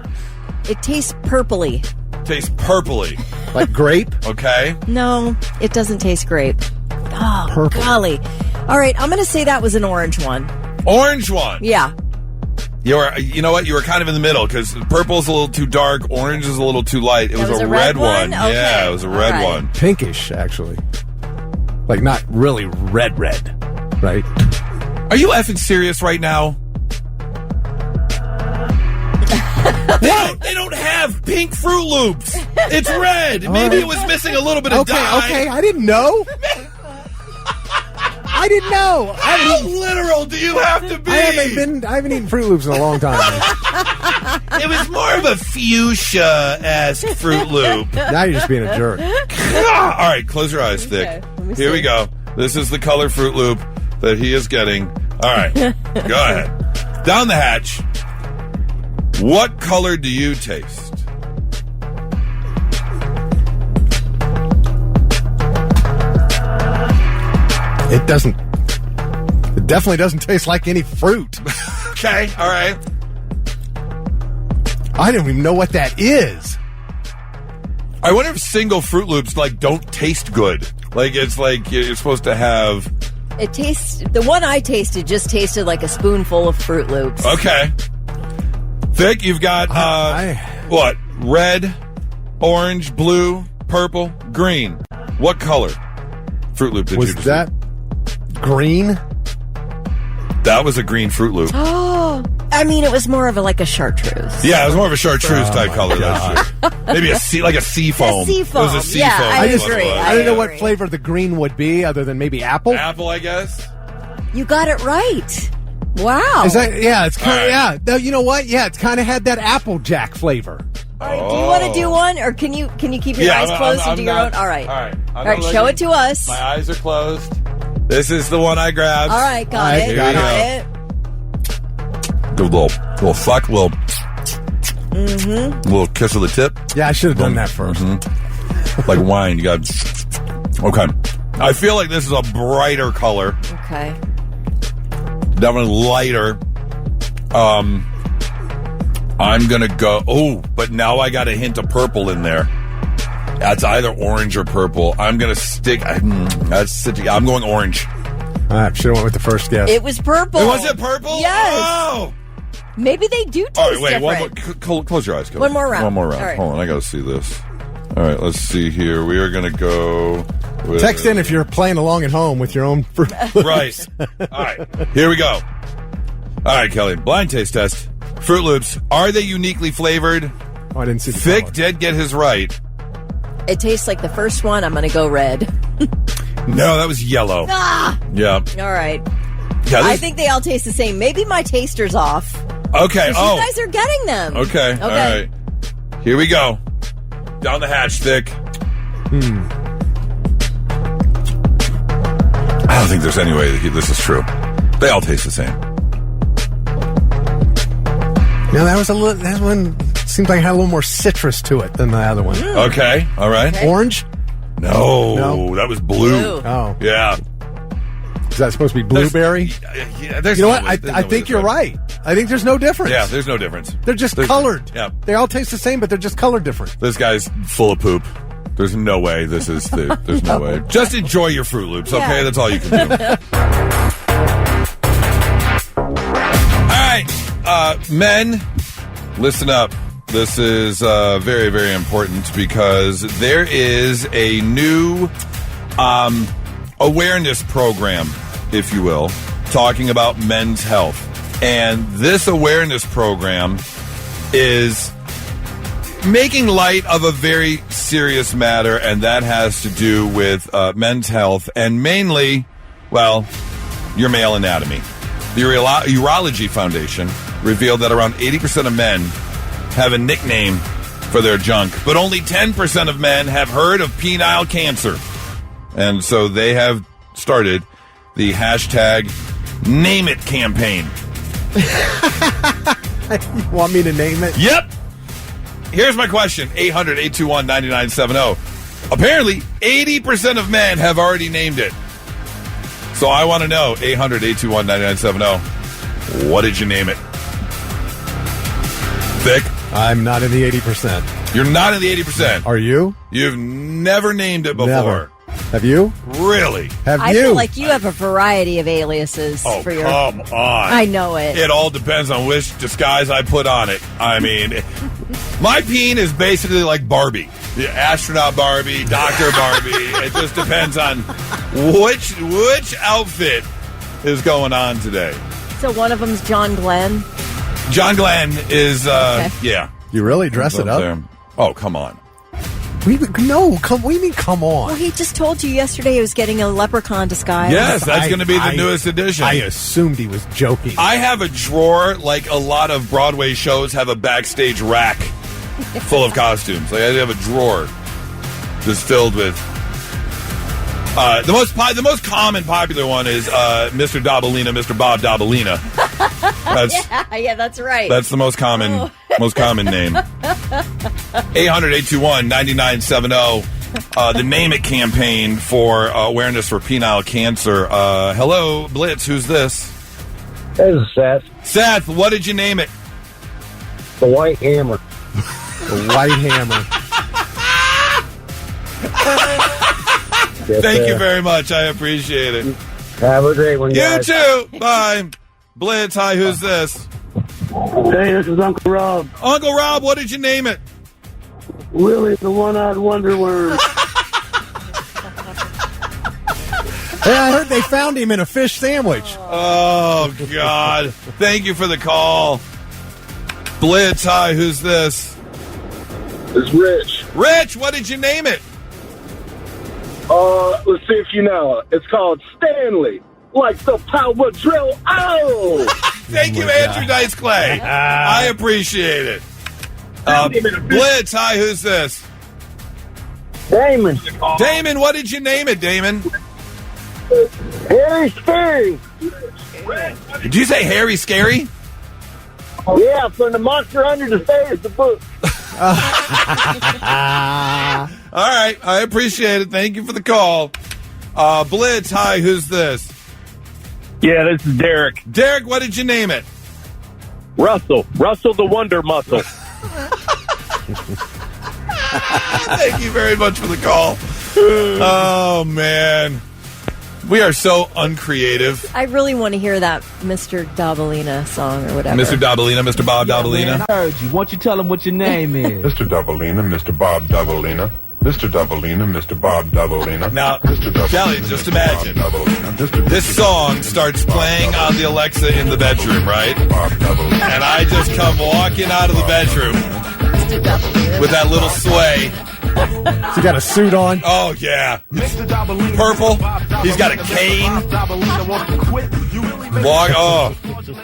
S3: It tastes purpley.
S2: Tastes purpley.
S4: Like grape?
S2: Okay.
S3: No, it doesn't taste grape. Oh,
S4: Purple.
S3: golly. All right, I'm going to say that was an orange one.
S2: Orange one.
S3: Yeah.
S2: You know what? You were kind of in the middle because purple's a little too dark, orange is a little too light. It was a red one.
S3: Okay.
S2: Yeah, it was a red one.
S4: Pinkish, actually. Like, not really red, right?
S2: Are you effing serious right now? They don't have pink Fruit Loops. It's red. Maybe it was missing a little bit of dye.
S4: Okay, I didn't know. I didn't know.
S2: How literal do you have to be?
S4: I haven't eaten Fruit Loops in a long time.
S2: It was more of a fuchsia-esque Fruit Loop.
S4: Now you're just being a jerk.
S2: All right, close your eyes, Thick. Here we go. This is the color Fruit Loop that he is getting. All right, go ahead. Down the hatch. What color do you taste?
S4: It doesn't. It definitely doesn't taste like any fruit.
S2: Okay, all right.
S4: I don't even know what that is.
S2: I wonder if single Fruit Loops don't taste good. It's like you're supposed to have.
S3: It tastes. The one I tasted just tasted like a spoonful of Fruit Loops.
S2: Okay. Thick, you've got what? Red, orange, blue, purple, green. What color Fruit Loop did you
S4: Was
S2: just
S4: that green?
S2: That was a green Fruit Loop.
S3: Oh, I mean, it was more of a chartreuse.
S2: Yeah, it was more of a chartreuse type color. That's true. Maybe a sea foam.
S3: A sea foam.
S2: It was a sea
S3: Yeah,
S2: foam.
S3: I
S2: That's what it
S3: agree.
S2: was.
S4: I don't know what flavor the green would be, other than maybe apple.
S2: Apple, I guess.
S3: You got it right. Wow.
S4: Is that? Yeah, it's kind of.
S2: All right.
S4: Yeah, no, you know what? Yeah, it's kind of had that Applejack flavor.
S3: All right, do you want to do one, or can you keep your eyes closed and do your own? All right.
S2: All
S3: right, show it to us.
S2: My eyes are closed. This is the one I grabbed.
S3: All right, got it.
S2: Got
S3: it.
S2: Give a little fuck, little kiss of the tip.
S4: Yeah, I should have done that first.
S2: Like wine, you got. Okay, I feel like this is a brighter color.
S3: Okay.
S2: Definitely lighter. I'm gonna go. Oh, but now I got a hint of purple in there. That's either orange or purple. I'm gonna stick. I'm going orange.
S4: All right, should have went with the first guess.
S3: It was purple.
S2: Was it purple?
S3: Yes.
S2: Oh.
S3: Maybe they do taste
S2: All right, wait.
S3: different.
S2: Close your eyes. Kelly.
S3: One more round.
S2: One more round.
S3: All right.
S2: Hold on, I gotta see this. All right, let's see here. We are gonna go. With,
S4: Text in if you're playing along at home with your own Fruit Loops.
S2: Right. All right. Here we go. All right, Kelly. Blind taste test. Fruit Loops. Are they uniquely flavored?
S4: Oh, I didn't see the
S2: Thick
S4: color.
S2: did get his right.
S3: It tastes like the first one. I'm going to go red.
S2: No, that was yellow.
S3: Ah!
S2: Yeah.
S3: All right.
S2: Yeah,
S3: I think they all taste the same. Maybe my taster's off.
S2: Okay.
S3: You guys are getting them.
S2: Okay. All right. Here we go. Down the hatch, Thick. I don't think there's any way that this is true. They all taste the same.
S4: Now that one seems like it had a little more citrus to it than the other one.
S2: Okay. All right.
S4: Orange?
S2: No, that was blue.
S4: Oh.
S2: Yeah.
S4: Is that supposed to be blueberry?
S2: Yeah, there's
S4: You know
S2: no
S4: what?
S2: way-
S4: I think you're right. I think there's no difference.
S2: Yeah, there's no difference.
S4: They're just colored.
S2: Yeah.
S4: They all taste the same, but they're just colored different.
S2: This guy's full of poop. There's no way this is there's no way. Just enjoy your Fruit Loops, okay?
S3: Yeah.
S2: That's all you can do. All right, men, listen up. This is very, very important because there is a new awareness program, if you will, talking about men's health. And this awareness program is making light of a very serious matter, and that has to do with men's health and mainly, well, your male anatomy. The Urology Foundation revealed that around 80% of men have a nickname for their junk, but only 10% of men have heard of penile cancer. And so they have started the hashtag Name It campaign.
S4: You want me to name it?
S2: Yep. Here's my question. 800-821-9970. Apparently, 80% of men have already named it. So I want to know, 800-821-9970, what did you name it? Vic?
S4: I'm not in the 80%.
S2: You're not in the 80%.
S4: Are you?
S2: You've never named it before.
S4: Never. Have you?
S2: Really?
S4: Have
S3: I
S4: you?
S3: feel like you have a variety of aliases
S2: Oh,
S3: for your.
S2: come on.
S3: I know it.
S2: It all depends on which disguise I put on it. I mean, my peen is basically like Barbie. The astronaut Barbie, Dr. Barbie. It just depends on which outfit is going on today.
S3: So one of them's John Glenn.
S2: John Glenn is,
S3: Okay.
S2: yeah.
S4: You really dress it up?
S2: There. Oh, come on.
S4: What do you mean, come on?
S3: Well, he just told you yesterday he was getting a leprechaun disguise.
S2: Yes, that's going to be the newest edition.
S4: I assumed he was joking.
S2: I have a drawer, like a lot of Broadway shows have a backstage rack full of costumes. Like I have a drawer just filled with. The most common popular one is Mr. Dabalina, Mr. Bob Dabalina.
S3: Yeah, that's right.
S2: That's the most common name. 800-821-9970. The Name It campaign for awareness for penile cancer. Hello, Blitz. Who's this?
S10: This is Seth.
S2: Seth, what did you name it?
S10: The White Hammer.
S4: The White Hammer.
S10: Yes,
S2: Thank you very much. I appreciate it.
S10: Have a great one,
S2: You
S10: guys.
S2: too. Bye. Blitz, hi, who's this?
S10: Hey, this is Uncle Rob.
S2: Uncle Rob, what did you name it?
S10: Willie the One-Eyed Wonder Worm.
S4: Hey, I heard they found him in a fish sandwich.
S2: Oh, God. Thank you for the call. Blitz, hi, who's this?
S10: It's Rich.
S2: Rich, what did you name it?
S10: Let's see if you know. It's called Stanley. Like the power drill. Oh!
S2: Thank you, Andrew Dice Clay. I appreciate it. Blitz, hi, who's this?
S10: Damon.
S2: Damon, what did you name it, Damon?
S10: Harry Scary.
S2: Did you say Harry Scary?
S10: Yeah, from the Monster Under the Stairs, the book.
S2: All right, I appreciate it. Thank you for the call. Blitz, hi, who's this?
S8: Yeah, this is Derek.
S2: Derek, what did you name it?
S8: Russell the Wonder Muscle.
S2: Thank you very much for the call. Oh, man. We are so uncreative.
S3: I really want to hear that Mr. Dabalina song or whatever.
S2: Mr. Dabalina, Mr. Bob Dabalina.
S11: Man, I heard you. Why don't you tell him what your name is?
S12: Mr. Dabalina, Mr. Bob Dabalina. Mr. Dabalina, Mr. Bob Dabalina.
S2: Now, Kelly, just imagine. This song starts playing on the Alexa in the bedroom, right? And I just come walking out of the bedroom with that little sway.
S4: He got a suit on.
S2: Oh, yeah. It's purple. He's got a cane.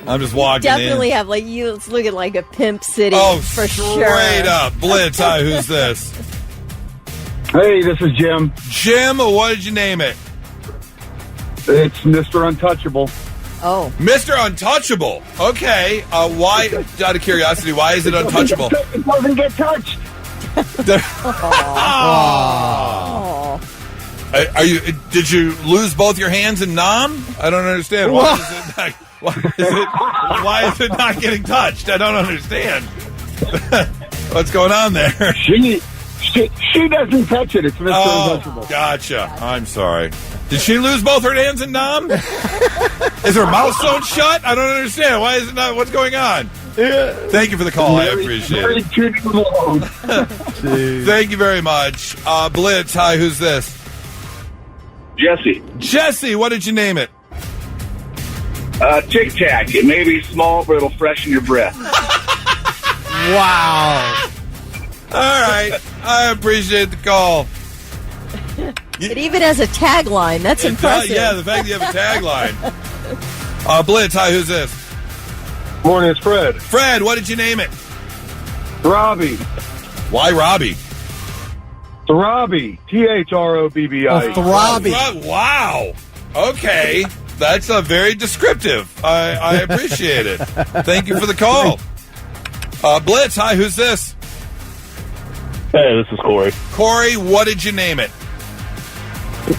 S2: I'm just walking
S3: Definitely
S2: in.
S3: have like you. It's looking like a pimp city.
S2: Oh,
S3: for
S2: straight
S3: sure.
S2: up. Blitz, hi, who's this?
S10: Hey, this is Jim.
S2: Jim, what did you name it?
S10: It's Mr. Untouchable.
S3: Oh.
S2: Mr. Untouchable. Okay. Why, out of curiosity, why is it untouchable?
S10: It doesn't get touched.
S3: Oh.
S2: Are you? Did you lose both your hands in Nam? I don't understand. Why is it not getting touched? I don't understand. What's going on there?
S10: She doesn't touch it. It's Mr. Untouchable.
S2: Gotcha. I'm sorry. Did she lose both her hands in Nam? Is her mouth sewn shut? I don't understand. Why is it not? What's going on? Thank you for the call. I appreciate it. Thank you very much. Blitz, hi, who's this?
S8: Jesse.
S2: Jesse, what did you name it?
S8: Tic Tac. It may be small, but it'll freshen your breath.
S4: Wow.
S2: All right. I appreciate the call.
S3: It even has a tagline. That's impressive.
S2: Yeah, the fact that you have a tagline. Blitz, hi, who's this?
S10: Morning, it's Fred.
S2: Fred, what did you name it?
S10: Robbie.
S2: Why Robbie?
S10: Throbby. Throbbi.
S4: Oh, Throbby.
S2: Wow. Okay. That's very descriptive. I appreciate it. Thank you for the call. Blitz, hi, who's this?
S8: Hey, this is Corey.
S2: Corey, what did you name it?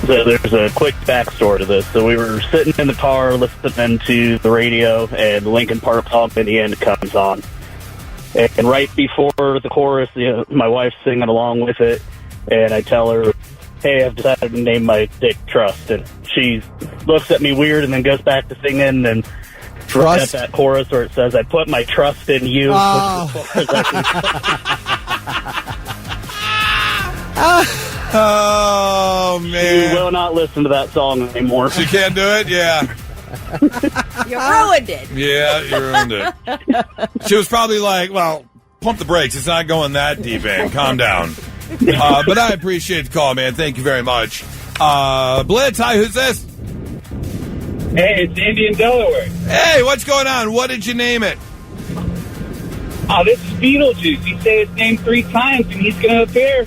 S8: So there's a quick backstory to this. So we were sitting in the car listening to the radio, and the Linkin Park song in the end comes on. And right before the chorus, my wife's singing along with it, and I tell her, hey, I've decided to name my dick Trust. And she looks at me weird and then goes back to singing and right at that chorus where it says, I put my trust in you.
S2: Oh, man.
S8: She will not listen to that song anymore.
S2: She can't do it? Yeah.
S3: You ruined it.
S2: Yeah, you ruined it. She was probably like, well, pump the brakes. It's not going that deep in. Calm down. But I appreciate the call, man. Thank you very much. Blitz, hi, who's this?
S10: Hey, it's Andy in Delaware.
S2: Hey, what's going on? What did you name it?
S10: Oh, this is Beetlejuice. You say his name 3 times and he's going to appear.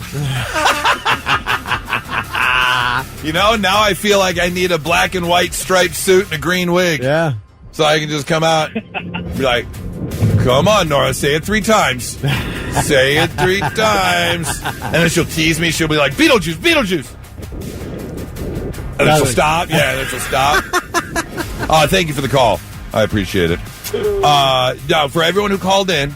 S2: You know, now I feel like I need a black and white striped suit and a green wig.
S4: Yeah.
S2: So I can just come out and be like, come on, Nora, say it 3 times. Say it 3 times. And then she'll tease me. She'll be like, Beetlejuice, Beetlejuice. And then she'll stop. Yeah, then she'll stop. Thank you for the call. I appreciate it. Now, for everyone who called in,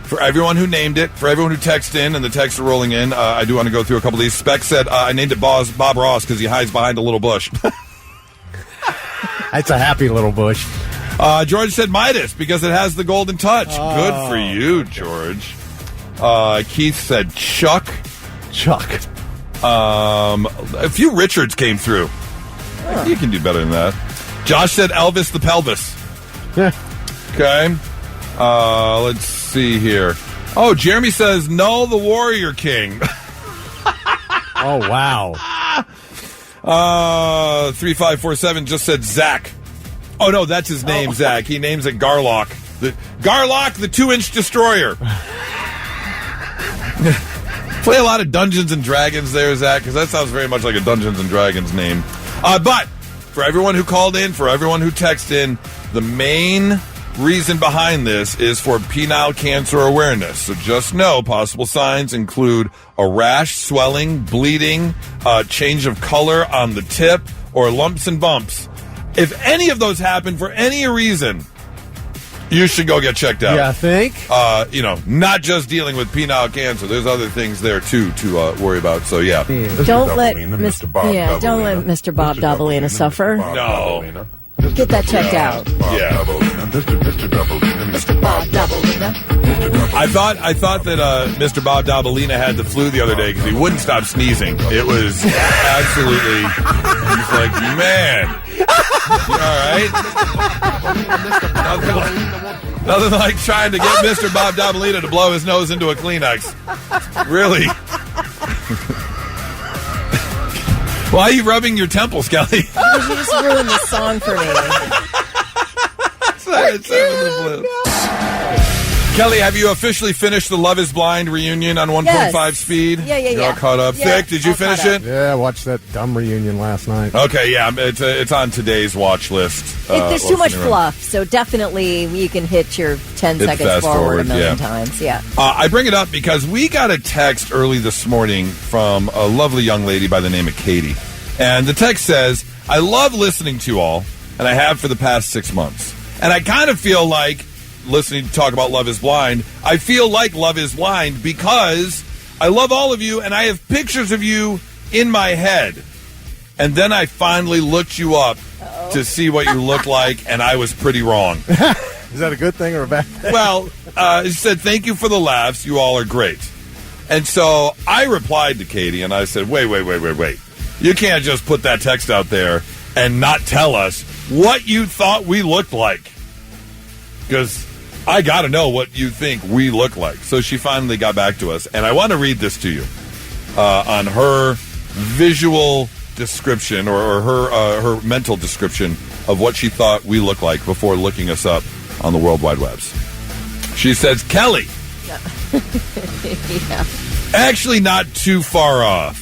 S2: for everyone who named it, for everyone who texted in, and the texts are rolling in, I do want to go through a couple of these. Spec said, I named it Bob Ross because he hides behind a little bush.
S4: It's a happy little bush.
S2: George said Midas because it has the golden touch. Oh. Good for you, George. Keith said Chuck. A few Richards came through. Huh. You can do better than that. Josh said Elvis the Pelvis. Okay. Let's see here. Oh, Jeremy says Null the Warrior King.
S4: Oh, wow.
S2: 3547 just said Zach. Oh, no, that's his name, Zach. He names it Garlock. Garlock, the 2-inch destroyer. Play a lot of Dungeons and Dragons there, Zach, because that sounds very much like a Dungeons and Dragons name. But for everyone who called in, for everyone who texted in, the main reason behind this is for penile cancer awareness. So just know possible signs include a rash, swelling, bleeding, change of color on the tip, or lumps and bumps. If any of those happen for any reason, you should go get checked out.
S4: Yeah, I think.
S2: Not just dealing with penile cancer. There's other things there, too, to worry about. So, yeah.
S3: Don't let Mr. Bob Davalina suffer.
S2: No.
S3: Get that checked out.
S2: Yeah.
S12: Mr. Bob Davalina.
S2: I thought that Mr. Bob Davalina had the flu the other day because he wouldn't stop sneezing. It was absolutely... He's like, man... You all right? Nothing like trying to get Mr. Bob Davalina to blow his nose into a Kleenex. Really? Why are you rubbing your temples, Kelly?
S3: Because you just ruined the song for me.
S2: Kelly, have you officially finished the Love is Blind reunion on 1.5 speed?
S3: Yeah.
S2: You're all caught up.
S3: Yeah,
S2: Thick, did you finish it?
S4: Yeah, I watched that dumb reunion last night.
S2: Okay, yeah, it's on today's watch list.
S3: There's too much fluff, so definitely you can hit your 10 seconds forward a million times. Yeah.
S2: I bring it up because we got a text early this morning from a lovely young lady by the name of Katie. And the text says, I love listening to you all, and I have for the past 6 months. And I kind of feel like listening to talk about Love is Blind, I feel like Love is Blind because I love all of you and I have pictures of you in my head. And then I finally looked you up to see what you look like, and I was pretty wrong.
S4: Is that a good thing or a bad thing?
S2: Well, it said, thank you for the laughs. You all are great. And so I replied to Katie, and I said, wait. You can't just put that text out there and not tell us what you thought we looked like. Because I got to know what you think we look like. So she finally got back to us, and I want to read this to you on her visual description or her mental description of what she thought we looked like before looking us up on the World Wide Webs. She says, Kelly.
S3: Yeah.
S2: Actually not too far off.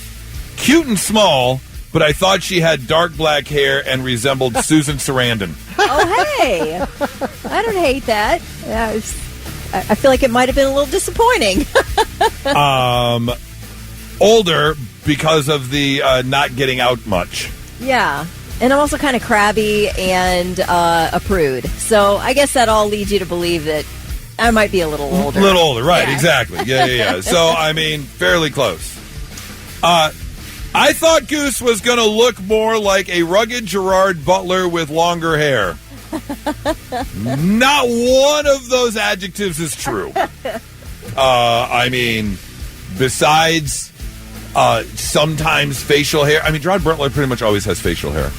S2: Cute and small, but I thought she had dark black hair and resembled Susan Sarandon.
S3: Oh, hey. I don't hate that. I feel like it might have been a little disappointing.
S2: Older because of the not getting out much.
S3: Yeah. And I'm also kind of crabby and a prude. So I guess that all leads you to believe that I might be a little older.
S2: Right, yeah. Exactly. Yeah. So, I mean, fairly close. I thought Goose was going to look more like a rugged Gerard Butler with longer hair. Not one of those adjectives is true. I mean, besides sometimes facial hair. I mean, Gerard Butler pretty much always has facial hair.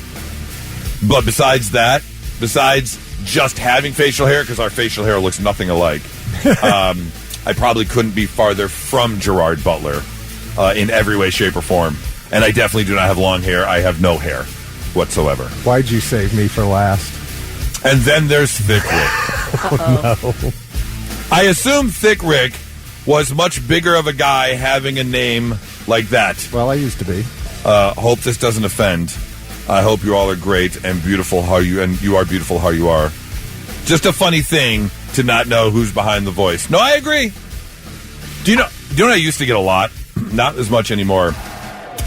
S2: But besides that, besides just having facial hair, because our facial hair looks nothing alike, I probably couldn't be farther from Gerard Butler in every way, shape, or form. And I definitely do not have long hair. I have no hair whatsoever.
S4: Why'd you save me for last?
S2: And then there's Thick Rick.
S4: Oh, no.
S2: I assume Thick Rick was much bigger of a guy having a name like that.
S4: Well, I used to be.
S2: Hope this doesn't offend. I hope you all are great and beautiful and you are beautiful how you are. Just a funny thing to not know who's behind the voice. No, I agree. Do you know what I used to get a lot? Not as much anymore.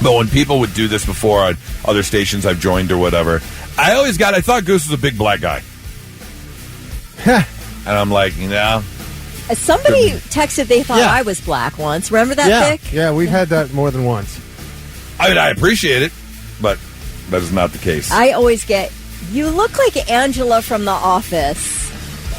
S2: But when people would do this before on other stations I've joined or whatever, I thought Goose was a big black guy. And I'm like,
S3: Somebody texted they thought I was black once. Remember that, Vic?
S4: Yeah, we've had that more than once.
S2: I mean, I appreciate it, but that is not the case.
S3: I always get, you look like Angela from The Office.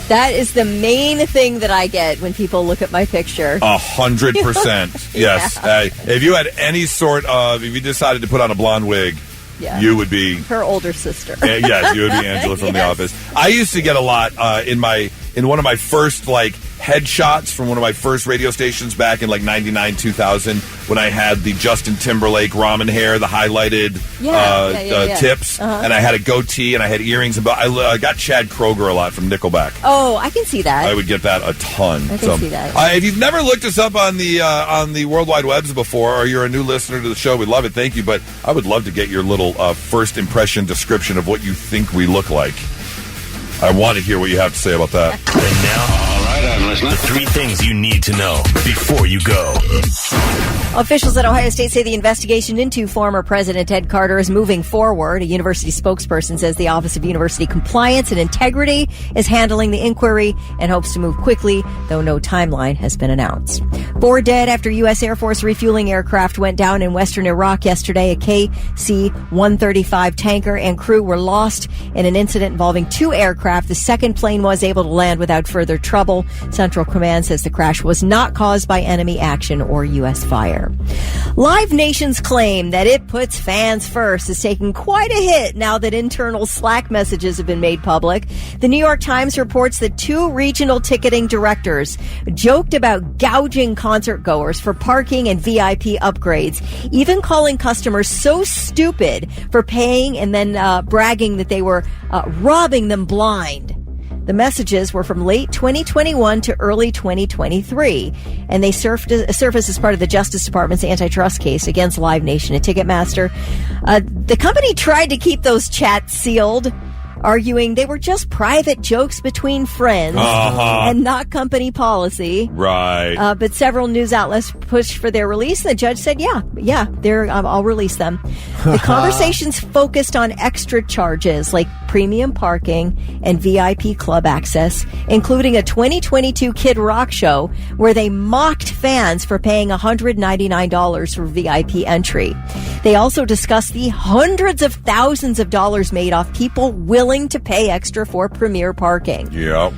S3: That is the main thing that I get when people look at my picture.
S2: 100%. Yes. If you had any sort of, if you decided to put on a blonde wig, you would be
S3: her older sister.
S2: Yes, you would be Angela from The Office. I used to get a lot in one of my first headshots from one of my first radio stations back in 99, 2000 when I had the Justin Timberlake ramen hair, the highlighted tips, and I had a goatee and I had earrings. I got Chad Kroeger a lot from Nickelback.
S3: Oh, I can see that.
S2: I would get that a ton.
S3: I can see that.
S2: If you've never looked us up on the World Wide Webs before, or you're a new listener to the show, we'd love it. Thank you. But I would love to get your little first impression description of what you think we look like. I want to hear what you have to say about that.
S6: And now, all right, I'm listening. The 3 things you need to know before you go.
S3: Officials at Ohio State say the investigation into former President Ted Carter is moving forward. A university spokesperson says the Office of University Compliance and Integrity is handling the inquiry and hopes to move quickly, though no timeline has been announced. 4 dead after U.S. Air Force refueling aircraft went down in western Iraq yesterday. A KC-135 tanker and crew were lost in an incident involving 2 aircraft. The second plane was able to land without further trouble. Central Command says the crash was not caused by enemy action or U.S. fire. Live Nation's claim that it puts fans first is taking quite a hit now that internal Slack messages have been made public. The New York Times reports that 2 regional ticketing directors joked about gouging concert goers for parking and VIP upgrades, even calling customers so stupid for paying and then bragging that they were robbing them blind. The messages were from late 2021 to early 2023, and they surfaced as part of the Justice Department's antitrust case against Live Nation and Ticketmaster. The company tried to keep those chats sealed, arguing they were just private jokes between friends and not company policy.
S2: Right.
S3: But several news outlets pushed for their release, and the judge said, I'll release them. The conversations focused on extra charges like premium parking and VIP club access, including a 2022 Kid Rock show where they mocked fans for paying $199 for VIP entry. They also discussed the hundreds of thousands of dollars made off people willing to pay extra for premier parking.
S2: Yep.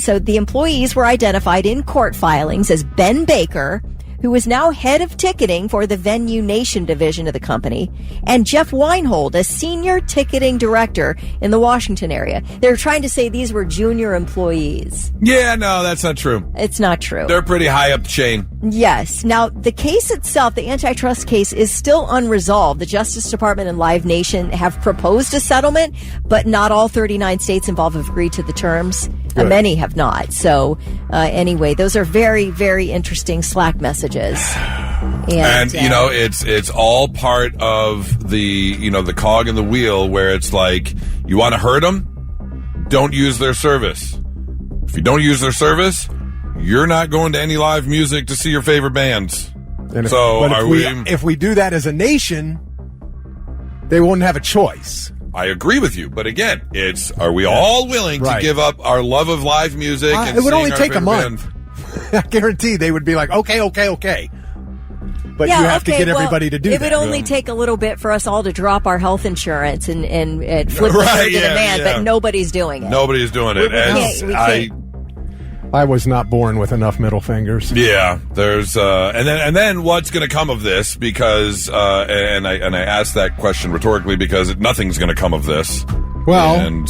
S3: So the employees were identified in court filings as Ben Baker, who is now head of ticketing for the Venue Nation division of the company, and Jeff Weinhold, a senior ticketing director in the Washington area. They're trying to say these were junior employees.
S2: Yeah, no, that's not true.
S3: It's not true.
S2: They're pretty high up the chain.
S3: Yes. Now, the case itself, the antitrust case, is still unresolved. The Justice Department and Live Nation have proposed a settlement, but not all 39 states involved have agreed to the terms. Many have not. So, anyway, those are very, very interesting Slack messages. And
S2: it's all part of the cog in the wheel where it's like, you want to hurt them? Don't use their service. If you don't use their service, you're not going to any live music to see your favorite bands.
S4: If we do that as a nation, they wouldn't have a choice.
S2: I agree with you, but again, are we all willing to give up our love of live music? And
S4: it would only take a
S2: month.
S4: I guarantee they would be like, okay. but you have to get everybody to do
S3: it
S4: that.
S3: It would only take a little bit for us all to drop our health insurance and flip the bird to the man, but nobody's doing it.
S2: Nobody's doing it.
S4: I was not born with enough middle fingers.
S2: Yeah, there's and then what's going to come of this? Because and I asked that question rhetorically because nothing's going to come of this.
S4: Well,
S2: and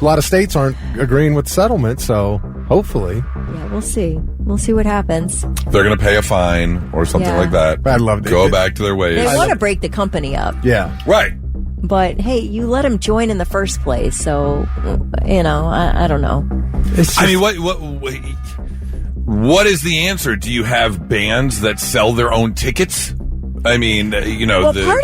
S4: a lot of states aren't agreeing with settlement, so hopefully,
S3: yeah, we'll see. We'll see what happens.
S2: They're going to pay a fine or something like that.
S4: I'd love to
S2: go back to their ways.
S3: They want to break the company up.
S4: Yeah,
S2: right.
S3: But hey, you let them join in the first place, so I don't know.
S2: I mean, what is the answer? Do you have bands that sell their own tickets? I mean,
S3: part of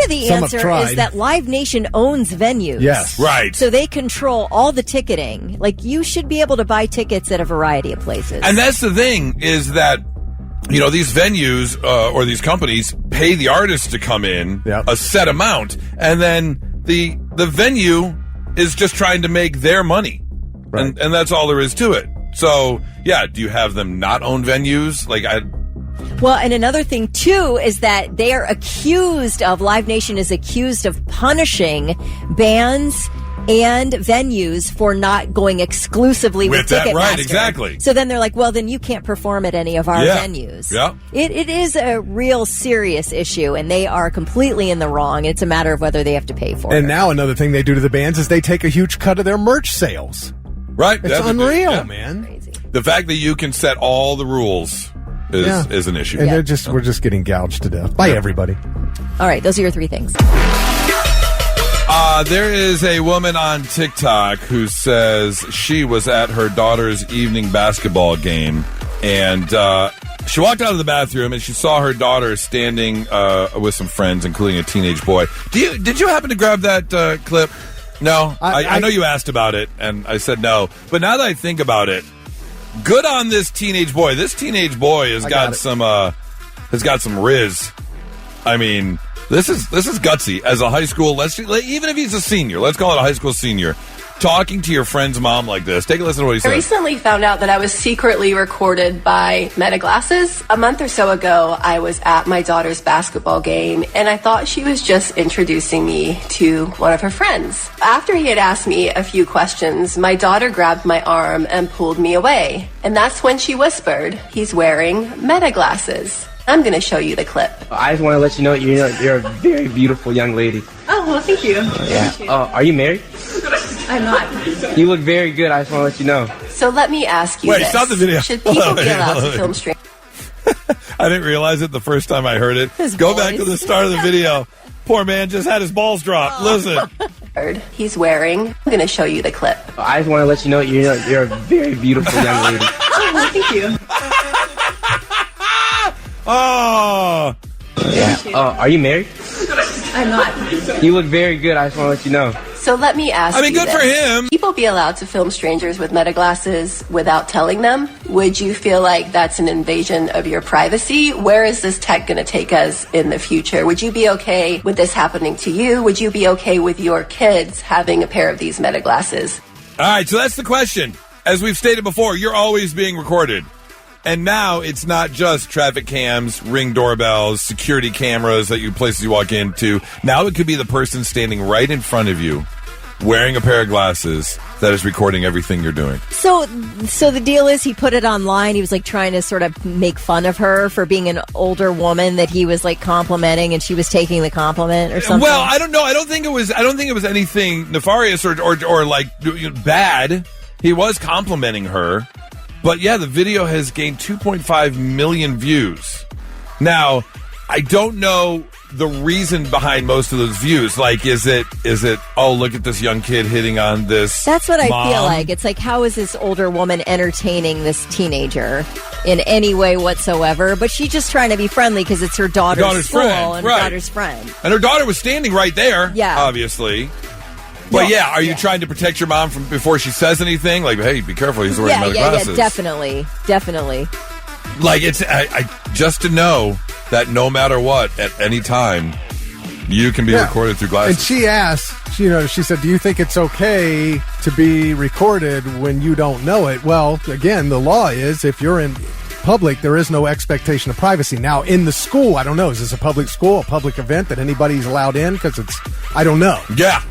S3: the answer is that Live Nation owns venues.
S4: Yes.
S2: Right.
S3: So they control all the ticketing. Like, you should be able to buy tickets at a variety of places.
S2: And that's the thing, is that, these venues or these companies pay the artists to come in a set amount, and then the venue is just trying to make their money. Right. And that's all there is to it. So, yeah, do you have them not own venues?
S3: Well, and another thing, too, is that they are Live Nation is accused of punishing bands and venues for not going exclusively with Ticketmaster.
S2: Right, exactly.
S3: So then they're like, well, then you can't perform at any of our venues.
S2: Yeah.
S3: It is a real serious issue, and they are completely in the wrong. It's a matter of whether they have to pay for it.
S4: And now another thing they do to the bands is they take a huge cut of their merch sales.
S2: Right.
S4: It's unreal, man.
S3: Crazy.
S2: The fact that you can set all the rules is an issue.
S4: And we're just getting gouged to death by everybody.
S3: All right, those are your 3 things.
S2: There is a woman on TikTok who says she was at her daughter's evening basketball game, and she walked out of the bathroom and she saw her daughter standing with some friends, including a teenage boy. Did you happen to grab that clip? No, I know you asked about it, and I said no. But now that I think about it, good on this teenage boy. This teenage boy has got some riz. I mean, this is gutsy as a high school. Even if he's a senior, let's call it a high school senior. Talking to your friend's mom like this. Take a listen to what he said.
S13: I recently found out that I was secretly recorded by Meta Glasses. A month or so ago, I was at my daughter's basketball game, and I thought she was just introducing me to one of her friends. After he had asked me a few questions, my daughter grabbed my arm and pulled me away. And that's when she whispered, "He's wearing Meta Glasses." I'm going to show you the clip.
S14: I just want to let you know you're a very beautiful young lady.
S13: Oh, well, thank you.
S14: Yeah.
S13: Thank you.
S14: Are you married?
S13: I'm not.
S14: You look very good. I just want to let you know.
S13: So let me ask you this.
S2: Stop the video.
S13: Should people be allowed to film strangers?
S2: I didn't realize it the first time I heard it. Go back to the start of the video. Poor man just had his balls dropped. Listen.
S13: He's wearing. I'm going to show you the clip.
S14: I just want to let you know you're a very beautiful young lady.
S13: Oh, well, thank you.
S2: Oh.
S14: Yeah. Are you married?
S13: I'm not.
S14: You look very good. I just want to let you know.
S13: So let me ask you
S2: good
S13: this.
S2: for him.
S13: People be allowed to film strangers with Meta Glasses without telling them? Would you feel like that's an invasion of your privacy? Where is this tech going to take us in the future? Would you be okay with this happening to you? Would you be okay with your kids having a pair of these Meta Glasses?
S2: All right, so that's the question. As we've stated before, you're always being recorded. And now it's not just traffic cams, Ring doorbells, security cameras that places you walk into. Now it could be the person standing right in front of you, wearing a pair of glasses, that is recording everything you're doing.
S3: So the deal is he put it online. He was like trying to sort of make fun of her for being an older woman that he was like complimenting, and she was taking the compliment or something.
S2: Well, I don't know. I don't think it was anything nefarious or like bad. He was complimenting her. But yeah, the video has gained 2.5 million views. Now, I don't know the reason behind most of those views. Like, is it, oh, look at this young kid hitting on this
S3: That's what
S2: mom?
S3: I feel like. It's like, how is this older woman entertaining this teenager in any way whatsoever? But she's just trying to be friendly because it's her daughter's school
S2: friend,
S3: and
S2: right.
S3: her daughter's friend.
S2: And her daughter was standing right there, obviously. But yeah, are you trying to protect your mom from before she says anything? Like, hey, be careful, he's wearing Meta glasses.
S3: Yeah, definitely.
S2: Like, it's I just to know that no matter what, at any time, you can be recorded through glasses.
S4: And she asked, she said, do you think it's okay to be recorded when you don't know it? Well, again, the law is if you're in public, there is no expectation of privacy. Now, in the school, I don't know. Is this a public school, a public event that anybody's allowed in? Because I don't know.
S2: Yeah.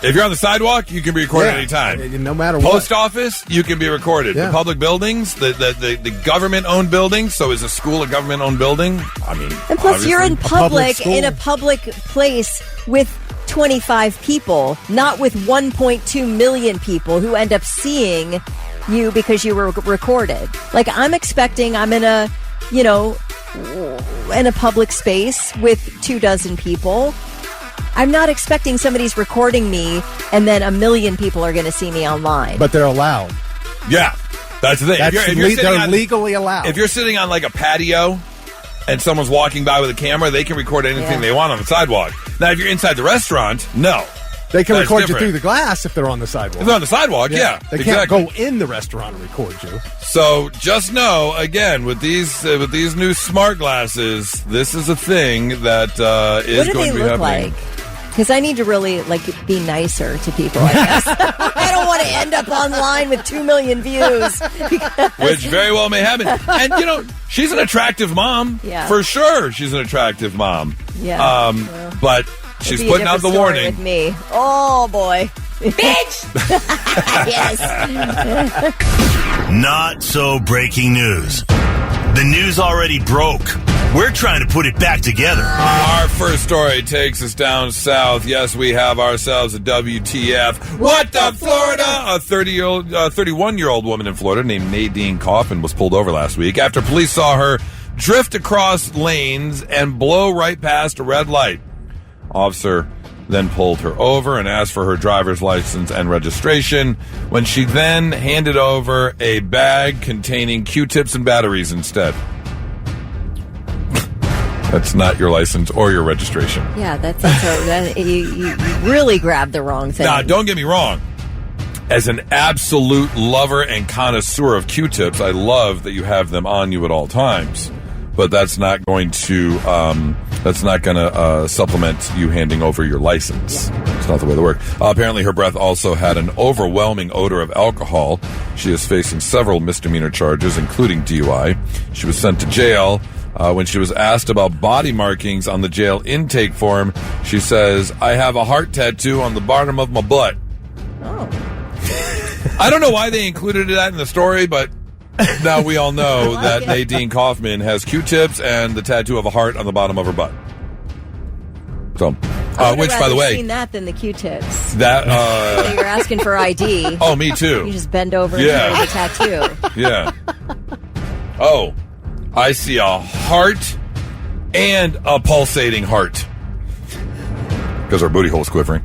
S2: If you're on the sidewalk, you can be recorded anytime.
S4: No matter
S2: Post
S4: what.
S2: office, you can be recorded.
S4: Yeah.
S2: The public buildings, the government-owned buildings. So is a school a government-owned building? I mean,
S3: and plus you're in public
S4: school.
S3: in a public place with 25 people, not with 1.2 million people who end up seeing you because you were recorded. Like, I'm expecting I'm in a, in a public space with 24 people. I'm not expecting somebody's recording me and then 1 million people are going to see me online.
S4: But they're allowed.
S2: Yeah, that's the thing.
S4: They're legally allowed.
S2: If you're sitting on like a patio and someone's walking by with a camera, they can record anything they want on the sidewalk. Now, if you're inside the restaurant, no.
S4: They can
S2: That's
S4: record
S2: different.
S4: you through the glass if they're on the sidewalk.
S2: If they're on the sidewalk, yeah.
S4: They can't go in the restaurant and record you.
S2: So just know, again, with these new smart glasses, this is a thing that is going to be happening.
S3: What do they look like? Because I need to really be nicer to people, I guess. I don't want to end up online with 2 million views.
S2: Which very well may happen. And, she's an attractive mom.
S3: Yeah.
S2: For sure, she's an attractive mom.
S3: Yeah.
S2: But she's putting out the warning.
S3: With me. Oh, boy. Bitch! Yes.
S6: Not so breaking news. The news already broke. We're trying to put it back together.
S2: Our first story takes us down south. Yes, we have ourselves a WTF. What the Florida? A 31-year-old woman in Florida named Nadine Coffin was pulled over last week after police saw her drift across lanes and blow right past a red light. Officer then pulled her over and asked for her driver's license and registration, when she then handed over a bag containing Q-tips and batteries instead. That's not your license or your registration.
S3: Yeah, you really grabbed the wrong thing.
S2: Now, don't get me wrong. As an absolute lover and connoisseur of Q-tips, I love that you have them on you at all times. But that's not going to supplement you handing over your license. It's not the way they work. Apparently, her breath also had an overwhelming odor of alcohol. She is facing several misdemeanor charges, including DUI. She was sent to jail. When she was asked about body markings on the jail intake form, she says, "I have a heart tattoo on the bottom of my butt."
S3: Oh.
S2: I don't know why they included that in the story, but now we all know that Nadine Kaufman has Q-tips and the tattoo of a heart on the bottom of her butt. So, which, by the way,
S3: seen that than the Q-tips.
S2: That
S3: so you're asking for ID.
S2: Oh, me too.
S3: You just bend over and show the tattoo.
S2: Yeah. Oh, I see a heart and a pulsating heart because her booty hole's quivering.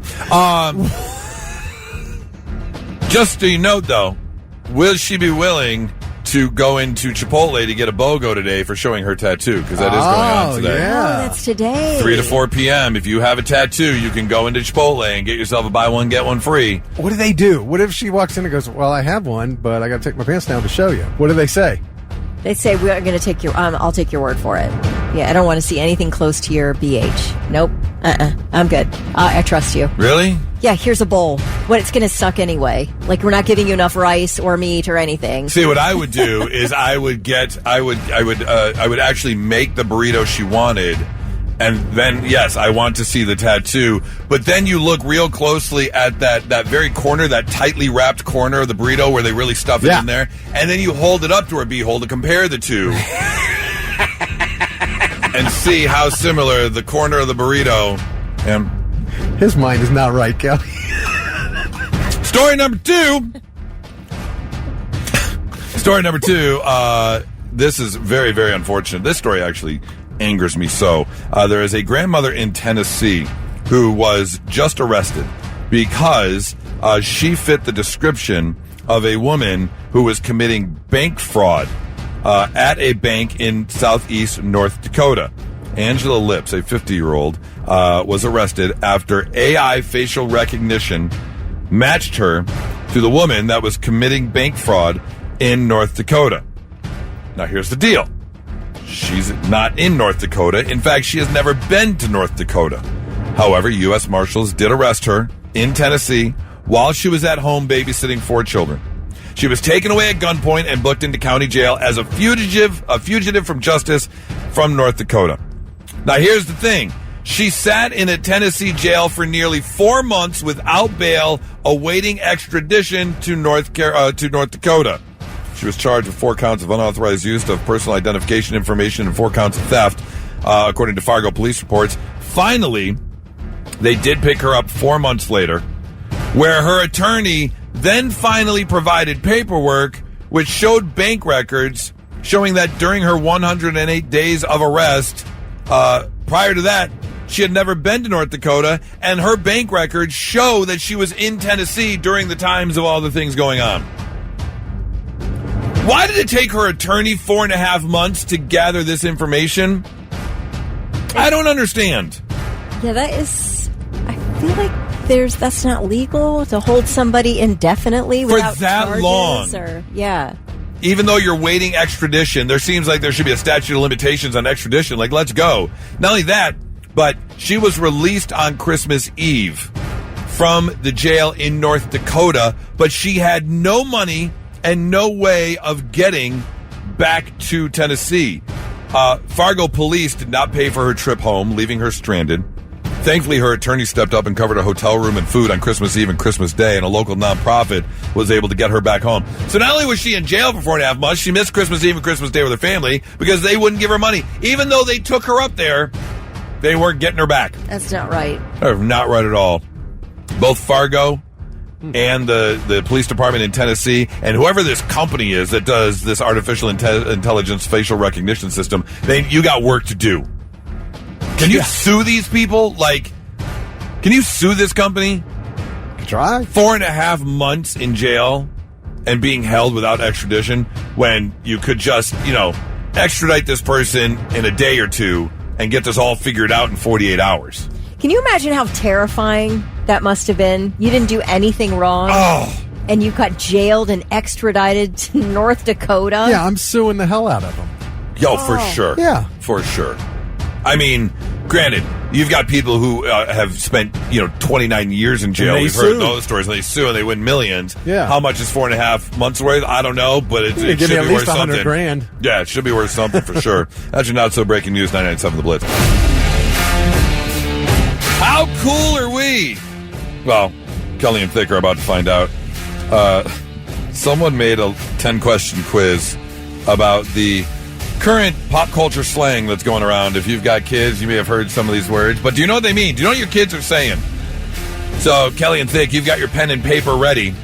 S2: Just so you note, though, will she be willing to go into Chipotle to get a BOGO today for showing her tattoo? Because that is going on today.
S3: Yeah. Oh, that's today.
S2: 3 to 4 p.m. If you have a tattoo, you can go into Chipotle and get yourself a buy one, get one free.
S4: What do they do? What if she walks in and goes, "Well, I have one, but I got to take my pants down to show you"? What do they say?
S3: They say, "We're going to take your. I'll take your word for it." Yeah, I don't want to see anything close to your BH. Nope. I'm good. I trust you.
S2: Really?
S3: Yeah. Here's a bowl. What it's going to suck anyway. Like, we're not giving you enough rice or meat or anything.
S2: See, what I would do is I would actually make the burrito she wanted. And then, yes, I want to see the tattoo. But then you look real closely at that very corner, that tightly wrapped corner of the burrito where they really stuff it in there. And then you hold it up to her beehole to compare the two. And see how similar the corner of the burrito.
S4: His mind is not right, Kelly.
S2: Story number two. This is very, very unfortunate. This story actually angers me so. There is a grandmother in Tennessee who was just arrested because she fit the description of a woman who was committing bank fraud at a bank in southeast North Dakota. Angela Lips, a 50-year-old, was arrested after AI facial recognition matched her to the woman that was committing bank fraud in North Dakota. Now, here's the deal. She's not in North Dakota. In fact, she has never been to North Dakota. However, U.S. Marshals did arrest her in Tennessee while she was at home babysitting 4 children. She was taken away at gunpoint and booked into county jail as a fugitive from justice from North Dakota. Now, here's the thing. She sat in a Tennessee jail for nearly 4 months without bail, awaiting extradition to North Dakota. She was charged with 4 counts of unauthorized use of personal identification information and 4 counts of theft, according to Fargo police reports. Finally, they did pick her up 4 months later, where her attorney then finally provided paperwork which showed bank records showing that during her 108 days of arrest, prior to that, she had never been to North Dakota, and her bank records show that she was in Tennessee during the times of all the things going on. Why did it take her attorney 4.5 months to gather this information? I don't understand.
S3: Yeah, I feel like that's not legal to hold somebody indefinitely without
S2: for that
S3: charges
S2: long.
S3: Yeah.
S2: Even though you're waiting extradition, there seems like there should be a statute of limitations on extradition. Like, let's go. Not only that, but she was released on Christmas Eve from the jail in North Dakota, but she had no money and no way of getting back to Tennessee. Fargo police did not pay for her trip home, leaving her stranded. Thankfully, her attorney stepped up and covered a hotel room and food on Christmas Eve and Christmas Day, and a local nonprofit was able to get her back home. So not only was she in jail for 4.5 months, she missed Christmas Eve and Christmas Day with her family because they wouldn't give her money. Even though they took her up there, they weren't getting her back.
S3: That's not right.
S2: Not right at all. Both Fargo and the police department in Tennessee, and whoever this company is that does this artificial intelligence facial recognition system, you got work to do. Can you sue these people? Can you sue this company?
S4: Try.
S2: 4.5 months in jail and being held without extradition when you could just, extradite this person in a day or two and get this all figured out in 48 hours.
S3: Can you imagine how terrifying that must have been? You didn't do anything wrong.
S2: Oh.
S3: And you got jailed and extradited to North Dakota.
S4: Yeah, I'm suing the hell out of them.
S2: Yo, for sure.
S4: Yeah.
S2: For sure. I mean, granted, you've got people who have spent, 29 years in jail. We've heard those stories. And they sue and they win millions.
S4: Yeah.
S2: How much is 4.5 months worth? I don't know, but it should
S4: give me
S2: be
S4: at least
S2: worth something.
S4: $100,000.
S2: Yeah, it should be worth something for sure. That's your not so breaking news. 99.7 The Blitz. How cool are we? Well, Kelly and Thick are about to find out. Someone made a 10-question quiz about the current pop culture slang that's going around. If you've got kids, you may have heard some of these words. But do you know what they mean? Do you know what your kids are saying? So, Kelly and Thick, you've got your pen and paper ready.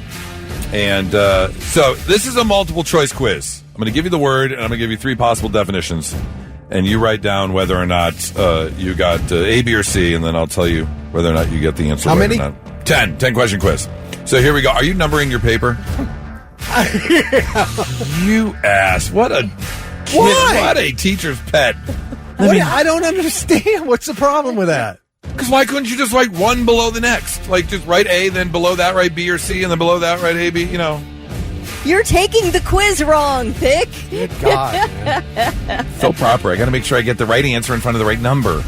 S2: And so this is a multiple-choice quiz. I'm going to give you the word, and I'm going to give you 3 possible definitions. And you write down whether or not you got A, B, or C, and then I'll tell you whether or not you get the answer.
S4: How
S2: right
S4: many?
S2: Or not. 10-question quiz. So here we go. Are you numbering your paper? You ass. What a kid.
S4: Why?
S2: What a teacher's pet.
S4: I don't understand. What's the problem with that?
S2: Because why couldn't you just write one below the next? Like, just write A, then below that write B or C, and then below that write A, B,
S3: You're taking the quiz wrong, Thick.
S4: Good God, man.
S2: So proper. I got to make sure I get the right answer in front of the right number.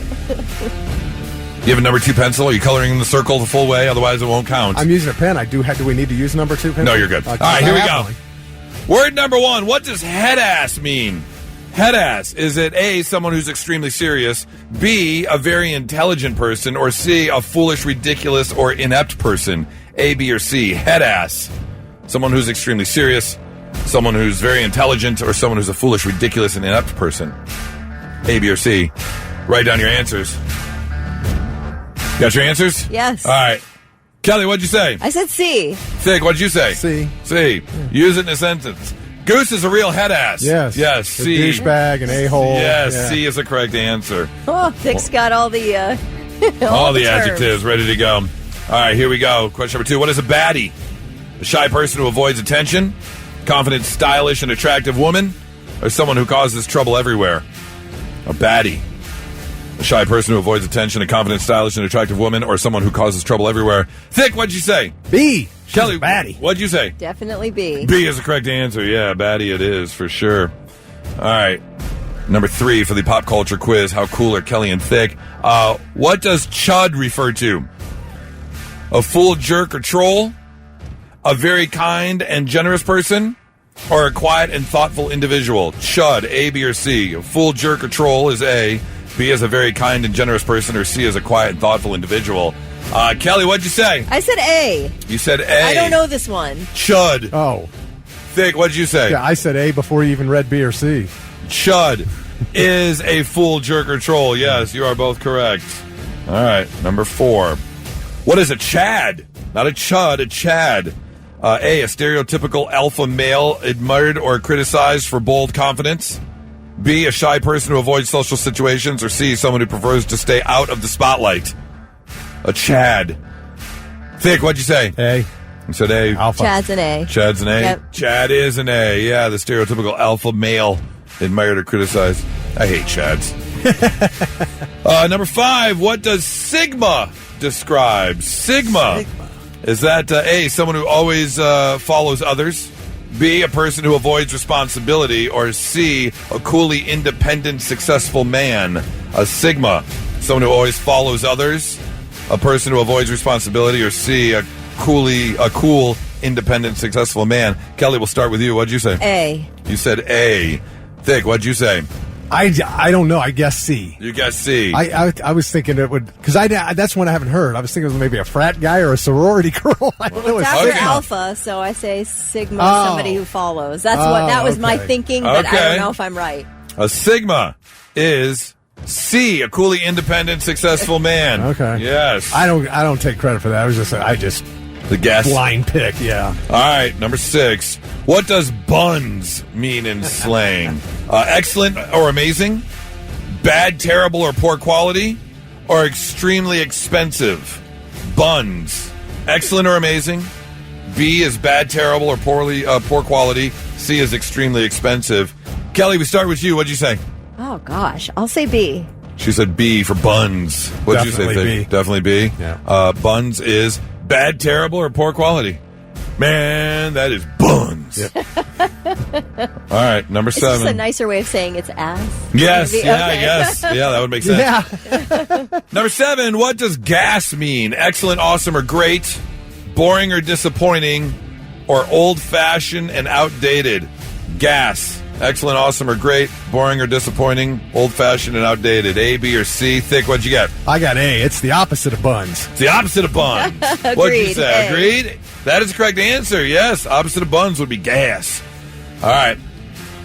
S2: You have a number 2 pencil? Are you coloring in the circle the full way? Otherwise, it won't count.
S4: I'm using a pen. Do we need to use number 2 pencil?
S2: No, you're good. All right, here we go. Word number 1. What does head ass mean? Head ass. Is it A, someone who's extremely serious, B, a very intelligent person, or C, a foolish, ridiculous, or inept person? A, B, or C. Head ass. Someone who's extremely serious, someone who's very intelligent, or someone who's a foolish, ridiculous, and inept person? A, B, or C. Write down your answers. Got your answers?
S3: Yes.
S2: All right. Kelly, what'd you say?
S3: I said C.
S2: Thick, what'd you say?
S4: C.
S2: C. Use it in a sentence. Goose is a real head ass.
S4: Yes.
S2: Yes.
S4: A
S2: C.
S4: douchebag, an a-hole.
S2: Yes.
S4: Yeah.
S2: C is the correct answer.
S3: Oh, Thick's got all the
S2: all the
S3: terms.
S2: adjectives ready to go. All right, here we go. Question number 2. What is a baddie? A shy person who avoids attention, confident, stylish, and attractive woman, or someone who causes trouble everywhere? A baddie. A shy person who avoids attention, a confident, stylish, and attractive woman, or someone who causes trouble everywhere. Thick, what'd you say?
S4: B.
S2: Kelly,
S4: a baddie.
S2: What'd you say?
S3: Definitely B.
S2: B is the correct answer. Yeah, baddie it is, for sure. All right. Number 3 for the pop culture quiz. How cool are Kelly and Thick? What does chud refer to? A fool, jerk, or troll? a very kind and generous person, or a quiet and thoughtful individual? Chud, A, B, or C? A fool, jerk, or troll is A. B is a very kind and generous person, or C is a quiet and thoughtful individual. Kelly, what'd you say?
S3: I said A.
S2: You said A.
S3: I don't know this one.
S2: Chud.
S4: Oh.
S2: Thick, what'd you say?
S4: Yeah, I said A before you even read B or C.
S2: Chud is a fool, jerk, or troll. Yes, you are both correct. All right, number 4. What is a Chad? Not a chud, a Chad. A stereotypical alpha male admired or criticized for bold confidence. B, a shy person who avoids social situations. Or C, someone who prefers to stay out of the spotlight. A Chad. Thick, what'd you say?
S4: A.
S2: You said A.
S4: Alpha.
S3: Chad's an A.
S2: Chad's an A?
S3: Yep.
S2: Chad is an A. Yeah, the stereotypical alpha male admired or criticized. I hate Chads. Number 5, what does Sigma describe? Sigma. Is that A, someone who always follows others? B, a person who avoids responsibility? Or C, a coolly independent, successful man? A Sigma, someone who always follows others? A person who avoids responsibility? Or C, a cool, independent, successful man? Kelly, we'll start with you. What'd you say?
S3: A.
S2: You said A. Thick, what'd you say?
S4: I don't know. I guess C.
S2: You guess C.
S4: I was thinking it would, because that's one I haven't heard. I was thinking it was maybe a frat guy or a sorority girl. I don't know.
S3: It's after Alpha, so I say Sigma, somebody who follows. That was my thinking, but I don't know if I'm right.
S2: A Sigma is C, a coolly independent, successful man.
S4: Okay.
S2: Yes.
S4: I don't take credit for that. I just
S2: the guess.
S4: Blind pick, yeah.
S2: All right, number 6. What does buns mean in slang? Excellent or amazing? Bad, terrible, or poor quality? Or extremely expensive? Buns. Excellent or amazing? B is bad, terrible, or poor quality. C is extremely expensive. Kelly, we start with you. What'd you say?
S3: Oh, gosh. I'll say B.
S2: She said B for buns. What'd you say, Vic?
S4: B.
S2: Definitely B?
S4: Yeah.
S2: Buns is bad, terrible, or poor quality? Man, that is buns.
S4: Yep.
S2: All right, number 7.
S3: Is this a nicer way of saying it's ass?
S2: Yes,
S3: Maybe?
S2: yeah,
S3: Okay.
S2: I guess. Yeah, that would make sense.
S4: Yeah.
S2: Number 7, what does gas mean? Excellent, awesome, or great? Boring or disappointing? Or old-fashioned and outdated? Gas. Excellent, awesome, or great? Boring or disappointing? Old-fashioned and outdated? A, B, or C? Thick, what'd you get?
S4: I got A. It's the opposite of buns.
S2: It's the opposite of buns. What'd you say?
S3: A.
S2: Agreed? That is the correct answer. Yes, opposite of buns would be gas. All right.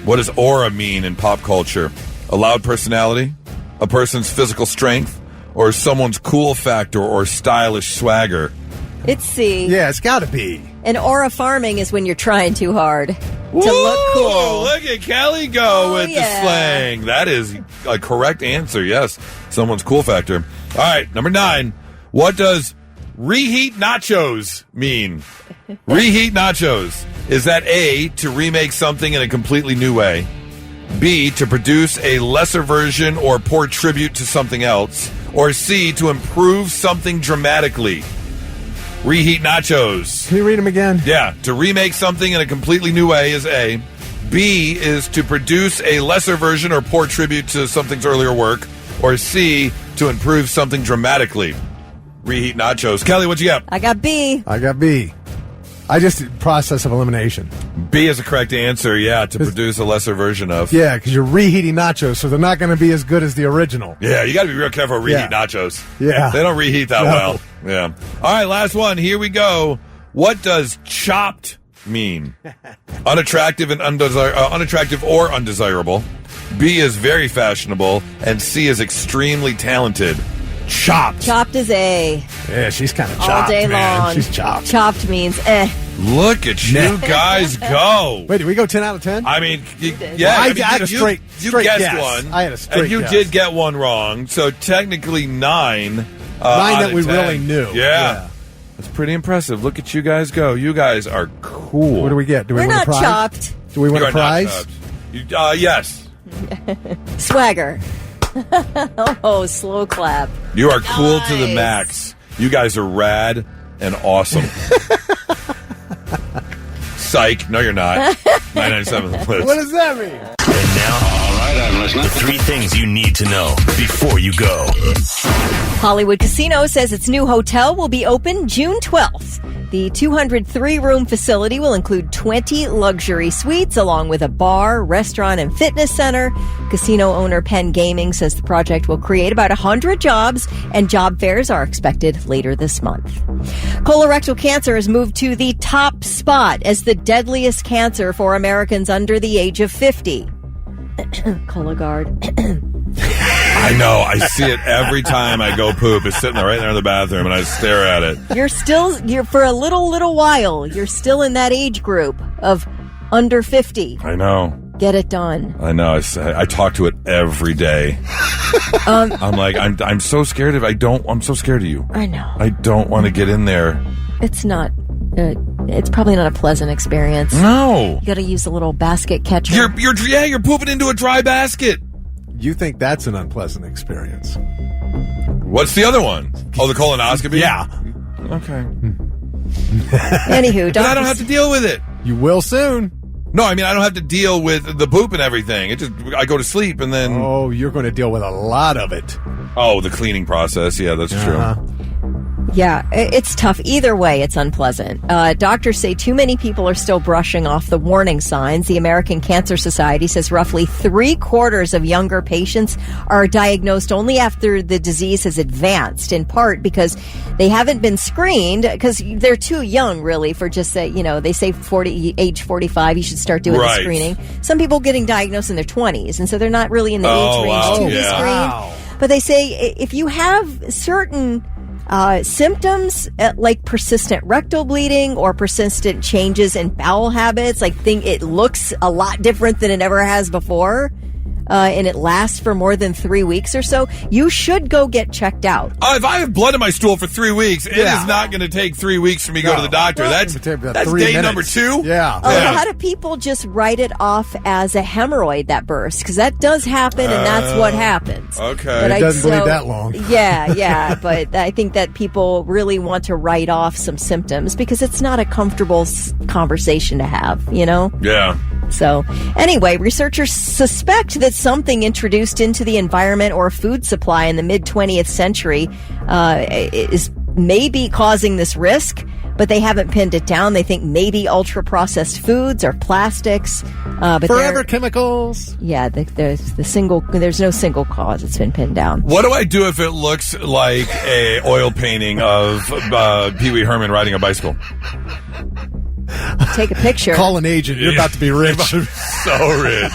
S2: What does aura mean in pop culture? A loud personality? A person's physical strength? Or someone's cool factor or stylish swagger?
S3: It's C.
S4: Yeah, it's got to be.
S3: And aura farming is when you're trying too hard to
S2: Woo!
S3: look cool.
S2: Look at Kelly go with the
S3: yeah.
S2: slang. That is a correct answer. Yes, someone's cool factor. All right, number 9. What does reheat nachos mean? Reheat nachos. Is that A, to remake something in a completely new way? B, to produce a lesser version or poor tribute to something else? Or C, to improve something dramatically? Reheat nachos.
S4: Can you read them again?
S2: Yeah, to remake something in a completely new way is A. B is to produce a lesser version or poor tribute to something's earlier work. Or C, to improve something dramatically. Reheat nachos. Kelly, what you got?
S3: I got B.
S4: I got B. I just did process of elimination.
S2: B is the correct answer, yeah, to produce a lesser version of.
S4: Yeah, because you're reheating nachos, so they're not going to be as good as the original.
S2: Yeah, you got to be real careful with reheat nachos.
S4: Yeah.
S2: They don't reheat that
S4: No.
S2: well. Yeah. All right, last one. Here we go. What does chopped mean? Unattractive and unattractive or undesirable. B is very fashionable, and C is extremely talented. Chopped.
S3: Chopped is A.
S4: Yeah, she's kind of
S3: All
S4: chopped,
S3: day
S4: man.
S3: long.
S4: She's chopped.
S3: Chopped means eh.
S2: Look at you guys go.
S4: Wait, did we go 10 out of 10?
S2: I mean, yeah.
S4: Well, I
S2: mean,
S4: had a straight
S2: guessed
S4: guess.
S2: one.
S4: I had a straight
S2: and you
S4: guess.
S2: did get one wrong, so technically 9. 9
S4: that we really knew.
S2: Yeah. That's pretty impressive. Look at you guys go. You guys are cool.
S4: What do we get? Do we
S3: We're
S4: win
S3: not
S4: a prize?
S3: chopped.
S4: Do we win
S2: You
S4: a
S2: are not
S4: prize?
S2: chopped. Yes.
S3: Swagger. Oh, slow clap.
S2: You are cool to the max. You guys are rad and awesome. Psych. No, you're not. 997 Blitz.
S4: What does that mean?
S6: And now, all right, on, listener. The 3 things you need to know before you go.
S3: Hollywood Casino says its new hotel will be open June 12th. The 203-room facility will include 20 luxury suites along with a bar, restaurant, and fitness center. Casino owner Penn Gaming says the project will create about 100 jobs, and job fairs are expected later this month. Colorectal cancer has moved to the top spot as the deadliest cancer for Americans under the age of 50. Cologuard.
S2: I know. I see it every time I go poop. It's sitting right there in the bathroom, and I stare at it.
S3: You're for a little while, you're still in that age group of under 50.
S2: I know.
S3: Get it done.
S2: I know. I talk to it every day. I'm like, I'm so scared of. I'm so scared of you.
S3: I know.
S2: I don't want to get in there.
S3: It's not. It's probably not a pleasant experience.
S2: No.
S3: You got to use a little basket catcher.
S2: You're pooping into a dry basket.
S4: You think that's an unpleasant experience?
S2: What's the other one? Oh, the colonoscopy?
S4: Yeah.
S2: Okay.
S3: Anywho,
S2: but I don't have to deal with it.
S4: You will soon.
S2: No, I mean, I don't have to deal with the poop and everything. I go to sleep and then...
S4: Oh, you're going to deal with a lot of it.
S2: Oh, the cleaning process. Yeah, that's true.
S3: Yeah, it's tough. Either way, it's unpleasant. Doctors say too many people are still brushing off the warning signs. The American Cancer Society says roughly 3/4 of younger patients are diagnosed only after the disease has advanced, in part because they haven't been screened, because they're too young, really, for just, they say age 45, you should start doing the screening. Some people getting diagnosed in their 20s, and so they're not really in the age range to be screened. But they say if you have certain... symptoms like persistent rectal bleeding or persistent changes in bowel habits, it looks a lot different than it ever has before, and it lasts for more than 3 weeks or so, you should go get checked out.
S2: If I have blood in my stool for 3 weeks, it is not going to take 3 weeks for me to go to the doctor. That's day number 2.
S4: Yeah.
S3: A lot of people just write it off as a hemorrhoid that bursts, because that does happen, and that's what happens.
S2: Okay.
S4: But it doesn't bleed that long.
S3: Yeah, but I think that people really want to write off some symptoms because it's not a comfortable conversation to have,
S2: Yeah.
S3: So, anyway, researchers suspect that something introduced into the environment or food supply in the mid-20th century is maybe causing this risk, but they haven't pinned it down. They think maybe ultra-processed foods or plastics. But
S4: forever chemicals.
S3: Yeah, there's no single cause that's been pinned down.
S2: What do I do if it looks like a oil painting of Pee Wee Herman riding a bicycle?
S3: Take a picture.
S4: Call an agent. You're about to be rich.
S2: So rich.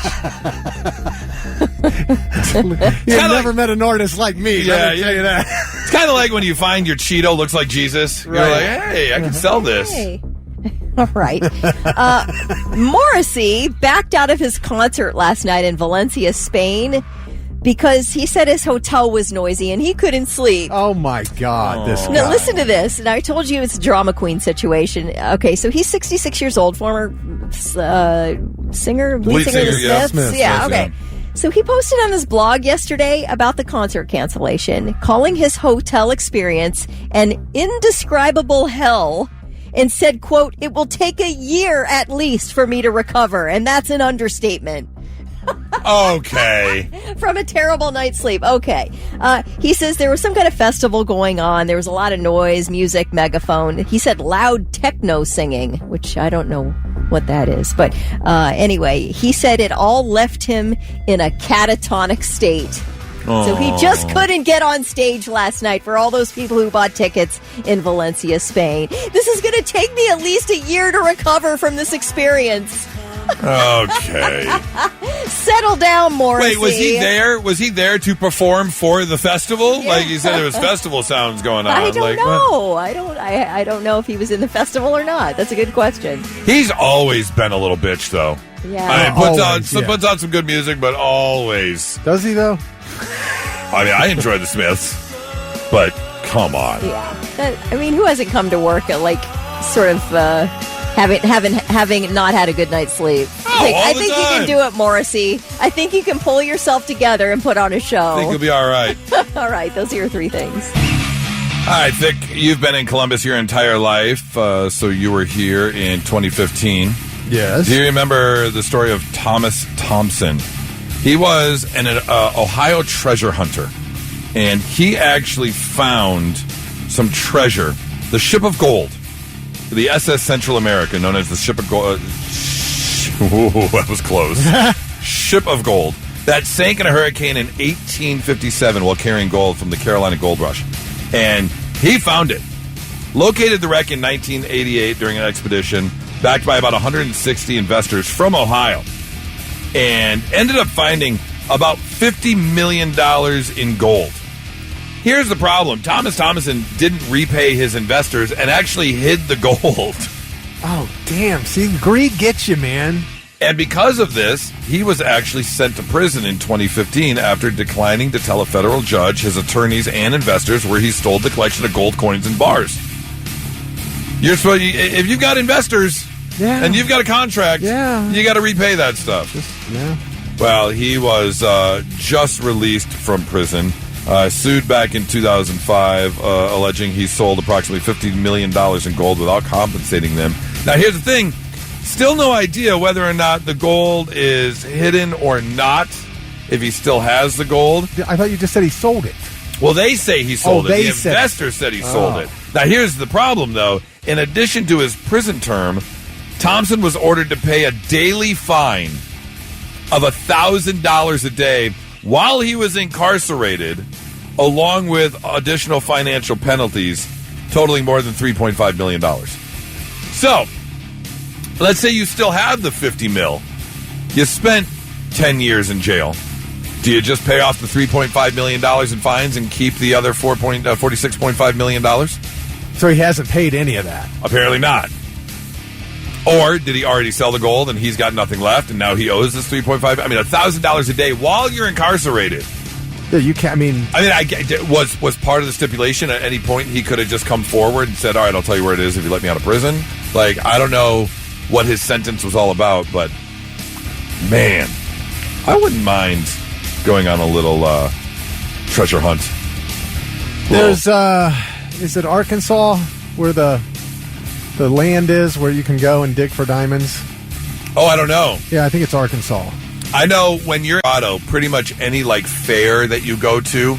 S4: You've never met an artist like me. Let me tell you that.
S2: It's kind of like when you find your Cheeto looks like Jesus. You're like, hey, I can sell this.
S3: Hey. All right. Morrissey backed out of his concert last night in Valencia, Spain, because he said his hotel was noisy and he couldn't sleep.
S4: Oh, my God. This guy.
S3: Now, listen to this. And I told you it's a drama queen situation. Okay, so he's 66 years old, former lead singer of the Smiths. Yeah, okay. So he posted on his blog yesterday about the concert cancellation, calling his hotel experience an indescribable hell, and said, quote, "It will take a year at least for me to recover." And that's an understatement.
S2: Okay.
S3: From a terrible night's sleep. Okay. He says there was some kind of festival going on. There was a lot of noise, music, megaphone. He said loud techno singing, which I don't know what that is. But anyway, he said it all left him in a catatonic state. So he just couldn't get on stage last night for all those people who bought tickets in Valencia, Spain. This is going to take me at least a year to recover from this experience.
S2: Okay.
S3: Settle down, Morrissey.
S2: Wait, was he there? Was he there to perform for the festival? Yeah. Like you said, there was festival sounds going on.
S3: I don't know. I don't know if he was in the festival or not. That's a good question.
S2: He's always been a little bitch, thoh.
S3: Yeah.
S2: Puts on some good music, but always.
S4: Does he, though?
S2: I mean, I enjoy the Smiths, but come on.
S3: Yeah. Who hasn't come to work at, sort of... having not had a good night's sleep. I think you can do it, Morrissey. I think you can pull yourself together and put on a show.
S2: I think you'll be all right.
S3: All right, those are your 3 things.
S2: All right, Vic, you've been in Columbus your entire life, so you were here in 2015.
S4: Yes.
S2: Do you remember the story of Thomas Thompson? He was an Ohio treasure hunter, and he actually found some treasure, the Ship of Gold, the SS Central America, known as the Ship of Gold. That was close. Ship of Gold that sank in a hurricane in 1857 while carrying gold from the Carolina Gold Rush, and he found it. Located the wreck in 1988 during an expedition, backed by about 160 investors from Ohio, and ended up finding about $50 million in gold. Here's the problem. Thomas Thomason didn't repay his investors and actually hid the gold.
S4: Oh, damn. See, greed gets you, man.
S2: And because of this, he was actually sent to prison in 2015 after declining to tell a federal judge, his attorneys, and investors where he stole the collection of gold coins and bars. You're supposed, if you've got investors and you've got a contract, you got to repay that stuff. Well, he was just released from prison, sued back in 2005, alleging he sold approximately $50 million in gold without compensating them. Now, here's the thing. Still no idea whether or not the gold is hidden or not, if he still has the gold.
S4: I thought you just said he sold it.
S2: Well, they say he sold it. The investor said he sold
S4: Oh.
S2: it. Now, here's the problem, though. In addition to his prison term, Thompson was ordered to pay a daily fine of $1,000 a day while he was incarcerated, along with additional financial penalties totaling more than $3.5 million. So, let's say you still have the $50 million. You spent 10 years in jail. Do you just pay off the $3.5 million in fines and keep the other $46.5 million?
S4: So he hasn't paid any of that?
S2: Apparently not. Or did he already sell the gold and he's got nothing left and now he owes this $1,000 a day while you're incarcerated?
S4: Yeah, you can't,
S2: was part of the stipulation at any point he could have just come forward and said, all right, I'll tell you where it is if you let me out of prison? Like, I don't know what his sentence was all about, but man, I wouldn't mind going on a little treasure hunt.
S4: There's, is it Arkansas where the land is where you can go and dig for diamonds?
S2: Oh, I don't know.
S4: Yeah, I think it's Arkansas.
S2: I know when you're auto, pretty much any like fair that you go to,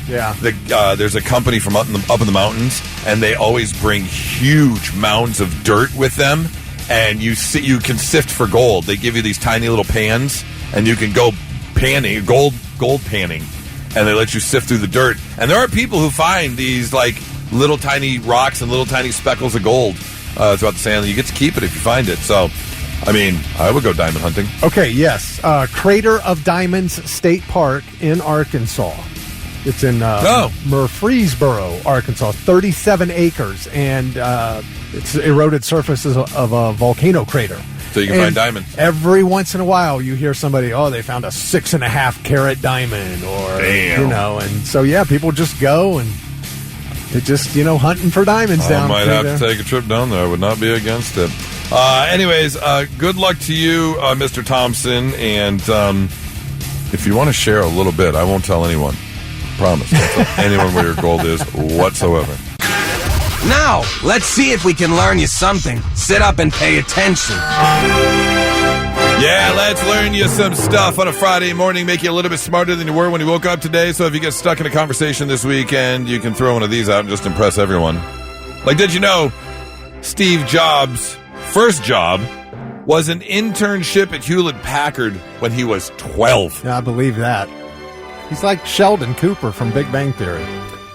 S2: there's a company from up in the mountains, and they always bring huge mounds of dirt with them, and you can sift for gold. They give you these tiny little pans, and you can go panning, gold panning, and they let you sift through the dirt. And there are people who find these like little tiny rocks and little tiny speckles of gold throughout the sand. You get to keep it if you find it. So, I mean, I would go diamond hunting.
S4: Okay, yes. Crater of Diamonds State Park in Arkansas. It's in Murfreesboro, Arkansas. 37 acres, and it's eroded surfaces of a volcano crater.
S2: So you can find diamonds.
S4: Every once in a while, you hear somebody, they found a 6.5 carat diamond, or
S2: damn.
S4: and so people just go and they're just hunting for diamonds down there.
S2: I might have to take a trip down there. I would not be against it. Anyways, good luck to you, Mr. Thompson. And if you want to share a little bit, I won't tell anyone. Promise. Don't tell anyone where your gold is whatsoever.
S15: Now, let's see if we can learn you something. Sit up and pay attention.
S2: Yeah, let's learn you some stuff on a Friday morning, make you a little bit smarter than you were when you woke up today. So if you get stuck in a conversation this weekend, you can throw one of these out and just impress everyone. Like, did you know Steve Jobs' first job was an internship at Hewlett-Packard when he was 12?
S4: Yeah, I believe that. He's like Sheldon Cooper from Big Bang Theory.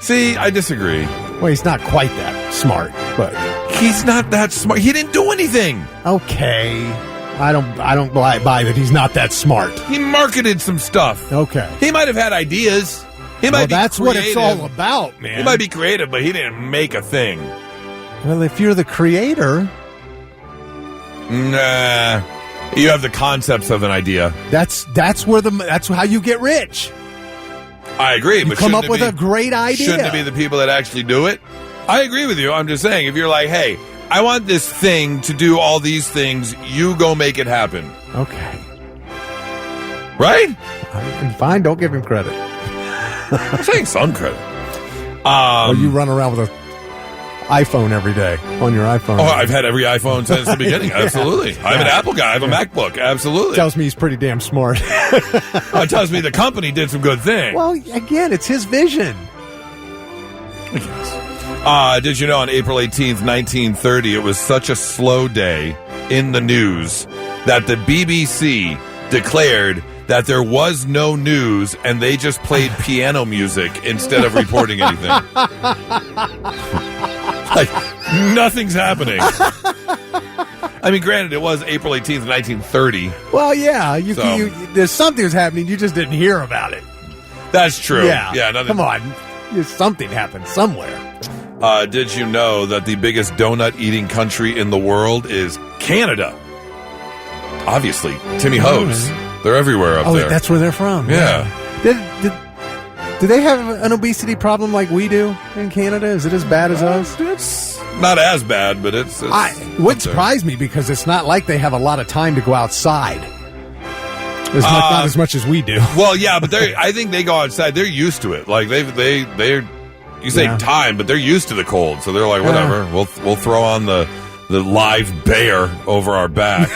S2: See, I disagree.
S4: Well, he's not quite that smart, but
S2: he's not that smart. He didn't do anything.
S4: Okay. I don't buy that he's not that smart.
S2: He marketed some stuff.
S4: Okay.
S2: He might have had ideas. He might be
S4: that's
S2: creative.
S4: What it's all about, man.
S2: He might be creative, but he didn't make a thing.
S4: Well, if you're the creator,
S2: nah, you have the concepts of an idea.
S4: That's how you get rich.
S2: I agree,
S4: you
S2: but
S4: come up with a great idea.
S2: Shouldn't it be the people that actually do it? I agree with you. I'm just saying, if you're like, hey, I want this thing to do all these things, you go make it happen.
S4: Okay.
S2: Right?
S4: Fine, don't give him credit.
S2: I'm saying some credit.
S4: Or you run around with iPhone every day on your iPhone.
S2: Oh, I've had every iPhone since the beginning. Absolutely. I'm an Apple guy. I have a MacBook. Absolutely.
S4: Tells me he's pretty damn smart.
S2: It tells me the company did some good things.
S4: Well, again, it's his vision.
S2: Did you know on April 18th, 1930, it was such a slow day in the news that the BBC declared that there was no news and they just played piano music instead of reporting anything. Like, nothing's happening. I mean, granted, it was April 18th, 1930.
S4: Well, yeah, there's something that's happening. You just didn't hear about it.
S2: That's true.
S4: Yeah,
S2: nothing.
S4: Come on. Something happened somewhere.
S2: Did you know that the biggest donut-eating country in the world is Canada? Obviously. Timmy Ho's. They're everywhere up there.
S4: Oh, that's where they're from.
S2: Yeah.
S4: Do they have an obesity problem like we do in Canada? Is it as bad as us?
S2: It's not as bad, but it's
S4: it would surprise me because it's not like they have a lot of time to go outside. Not as much as we do.
S2: Well, yeah, but I think they go outside. They're used to it. Like they're you say time, but they're used to the cold, so they're like, whatever. We'll throw on the live bear over our back.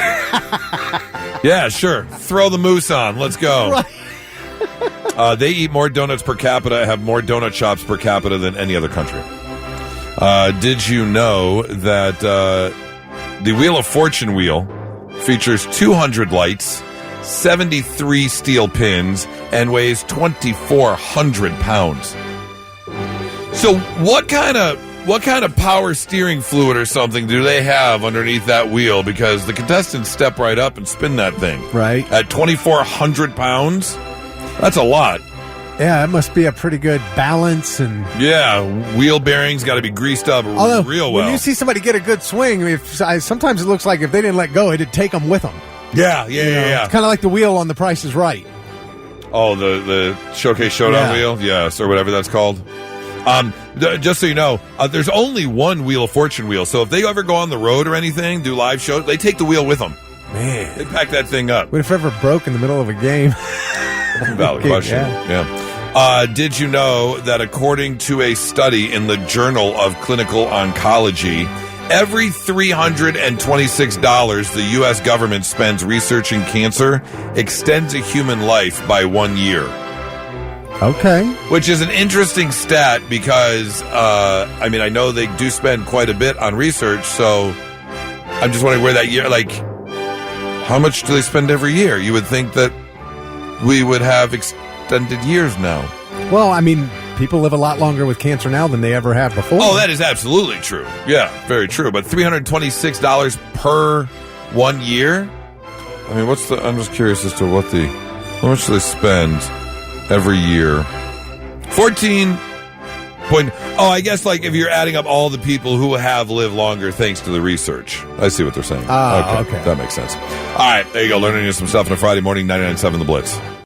S2: Yeah, sure. Throw the moose on. Let's go. Right. They eat more donuts per capita, have more donut shops per capita than any other country. Did you know that the Wheel of Fortune wheel features 200 lights, 73 steel pins, and weighs 2,400 pounds? So what kind of power steering fluid or something do they have underneath that wheel? Because the contestants step right up and spin that thing.
S4: Right.
S2: At 2,400 pounds? That's a lot.
S4: Yeah, it must be a pretty good balance. And
S2: yeah, wheel bearings got to be greased up real well.
S4: When you see somebody get a good swing, sometimes it looks like if they didn't let go, it'd take them with them.
S2: Yeah.
S4: It's kind of like the wheel on The Price is Right.
S2: Oh, the Showcase Showdown wheel? Yes, or whatever that's called. Just so you know, there's only one Wheel of Fortune wheel. So if they ever go on the road or anything, do live shows, they take the wheel with them.
S4: Man.
S2: They pack that thing up.
S4: What if it ever broke in the middle of a game?
S2: Valid question. Yeah. Did you know that according to a study in the Journal of Clinical Oncology, every $326 the U.S. government spends researching cancer extends a human life by 1 year?
S4: Okay.
S2: Which is an interesting stat because, I know they do spend quite a bit on research, so I'm just wondering where that year, how much do they spend every year? You would think that we would have extended years now.
S4: Well, people live a lot longer with cancer now than they ever have before.
S2: Oh, that is absolutely true. Yeah, very true. But $326 per 1 year? I'm just curious as to how much do they spend every year? 14 point. Oh, I guess if you're adding up all the people who have lived longer thanks to the research. I see what they're saying.
S4: Okay.
S2: That makes sense. All right, there you go. Learning some stuff on a Friday morning, 99.7 The Blitz.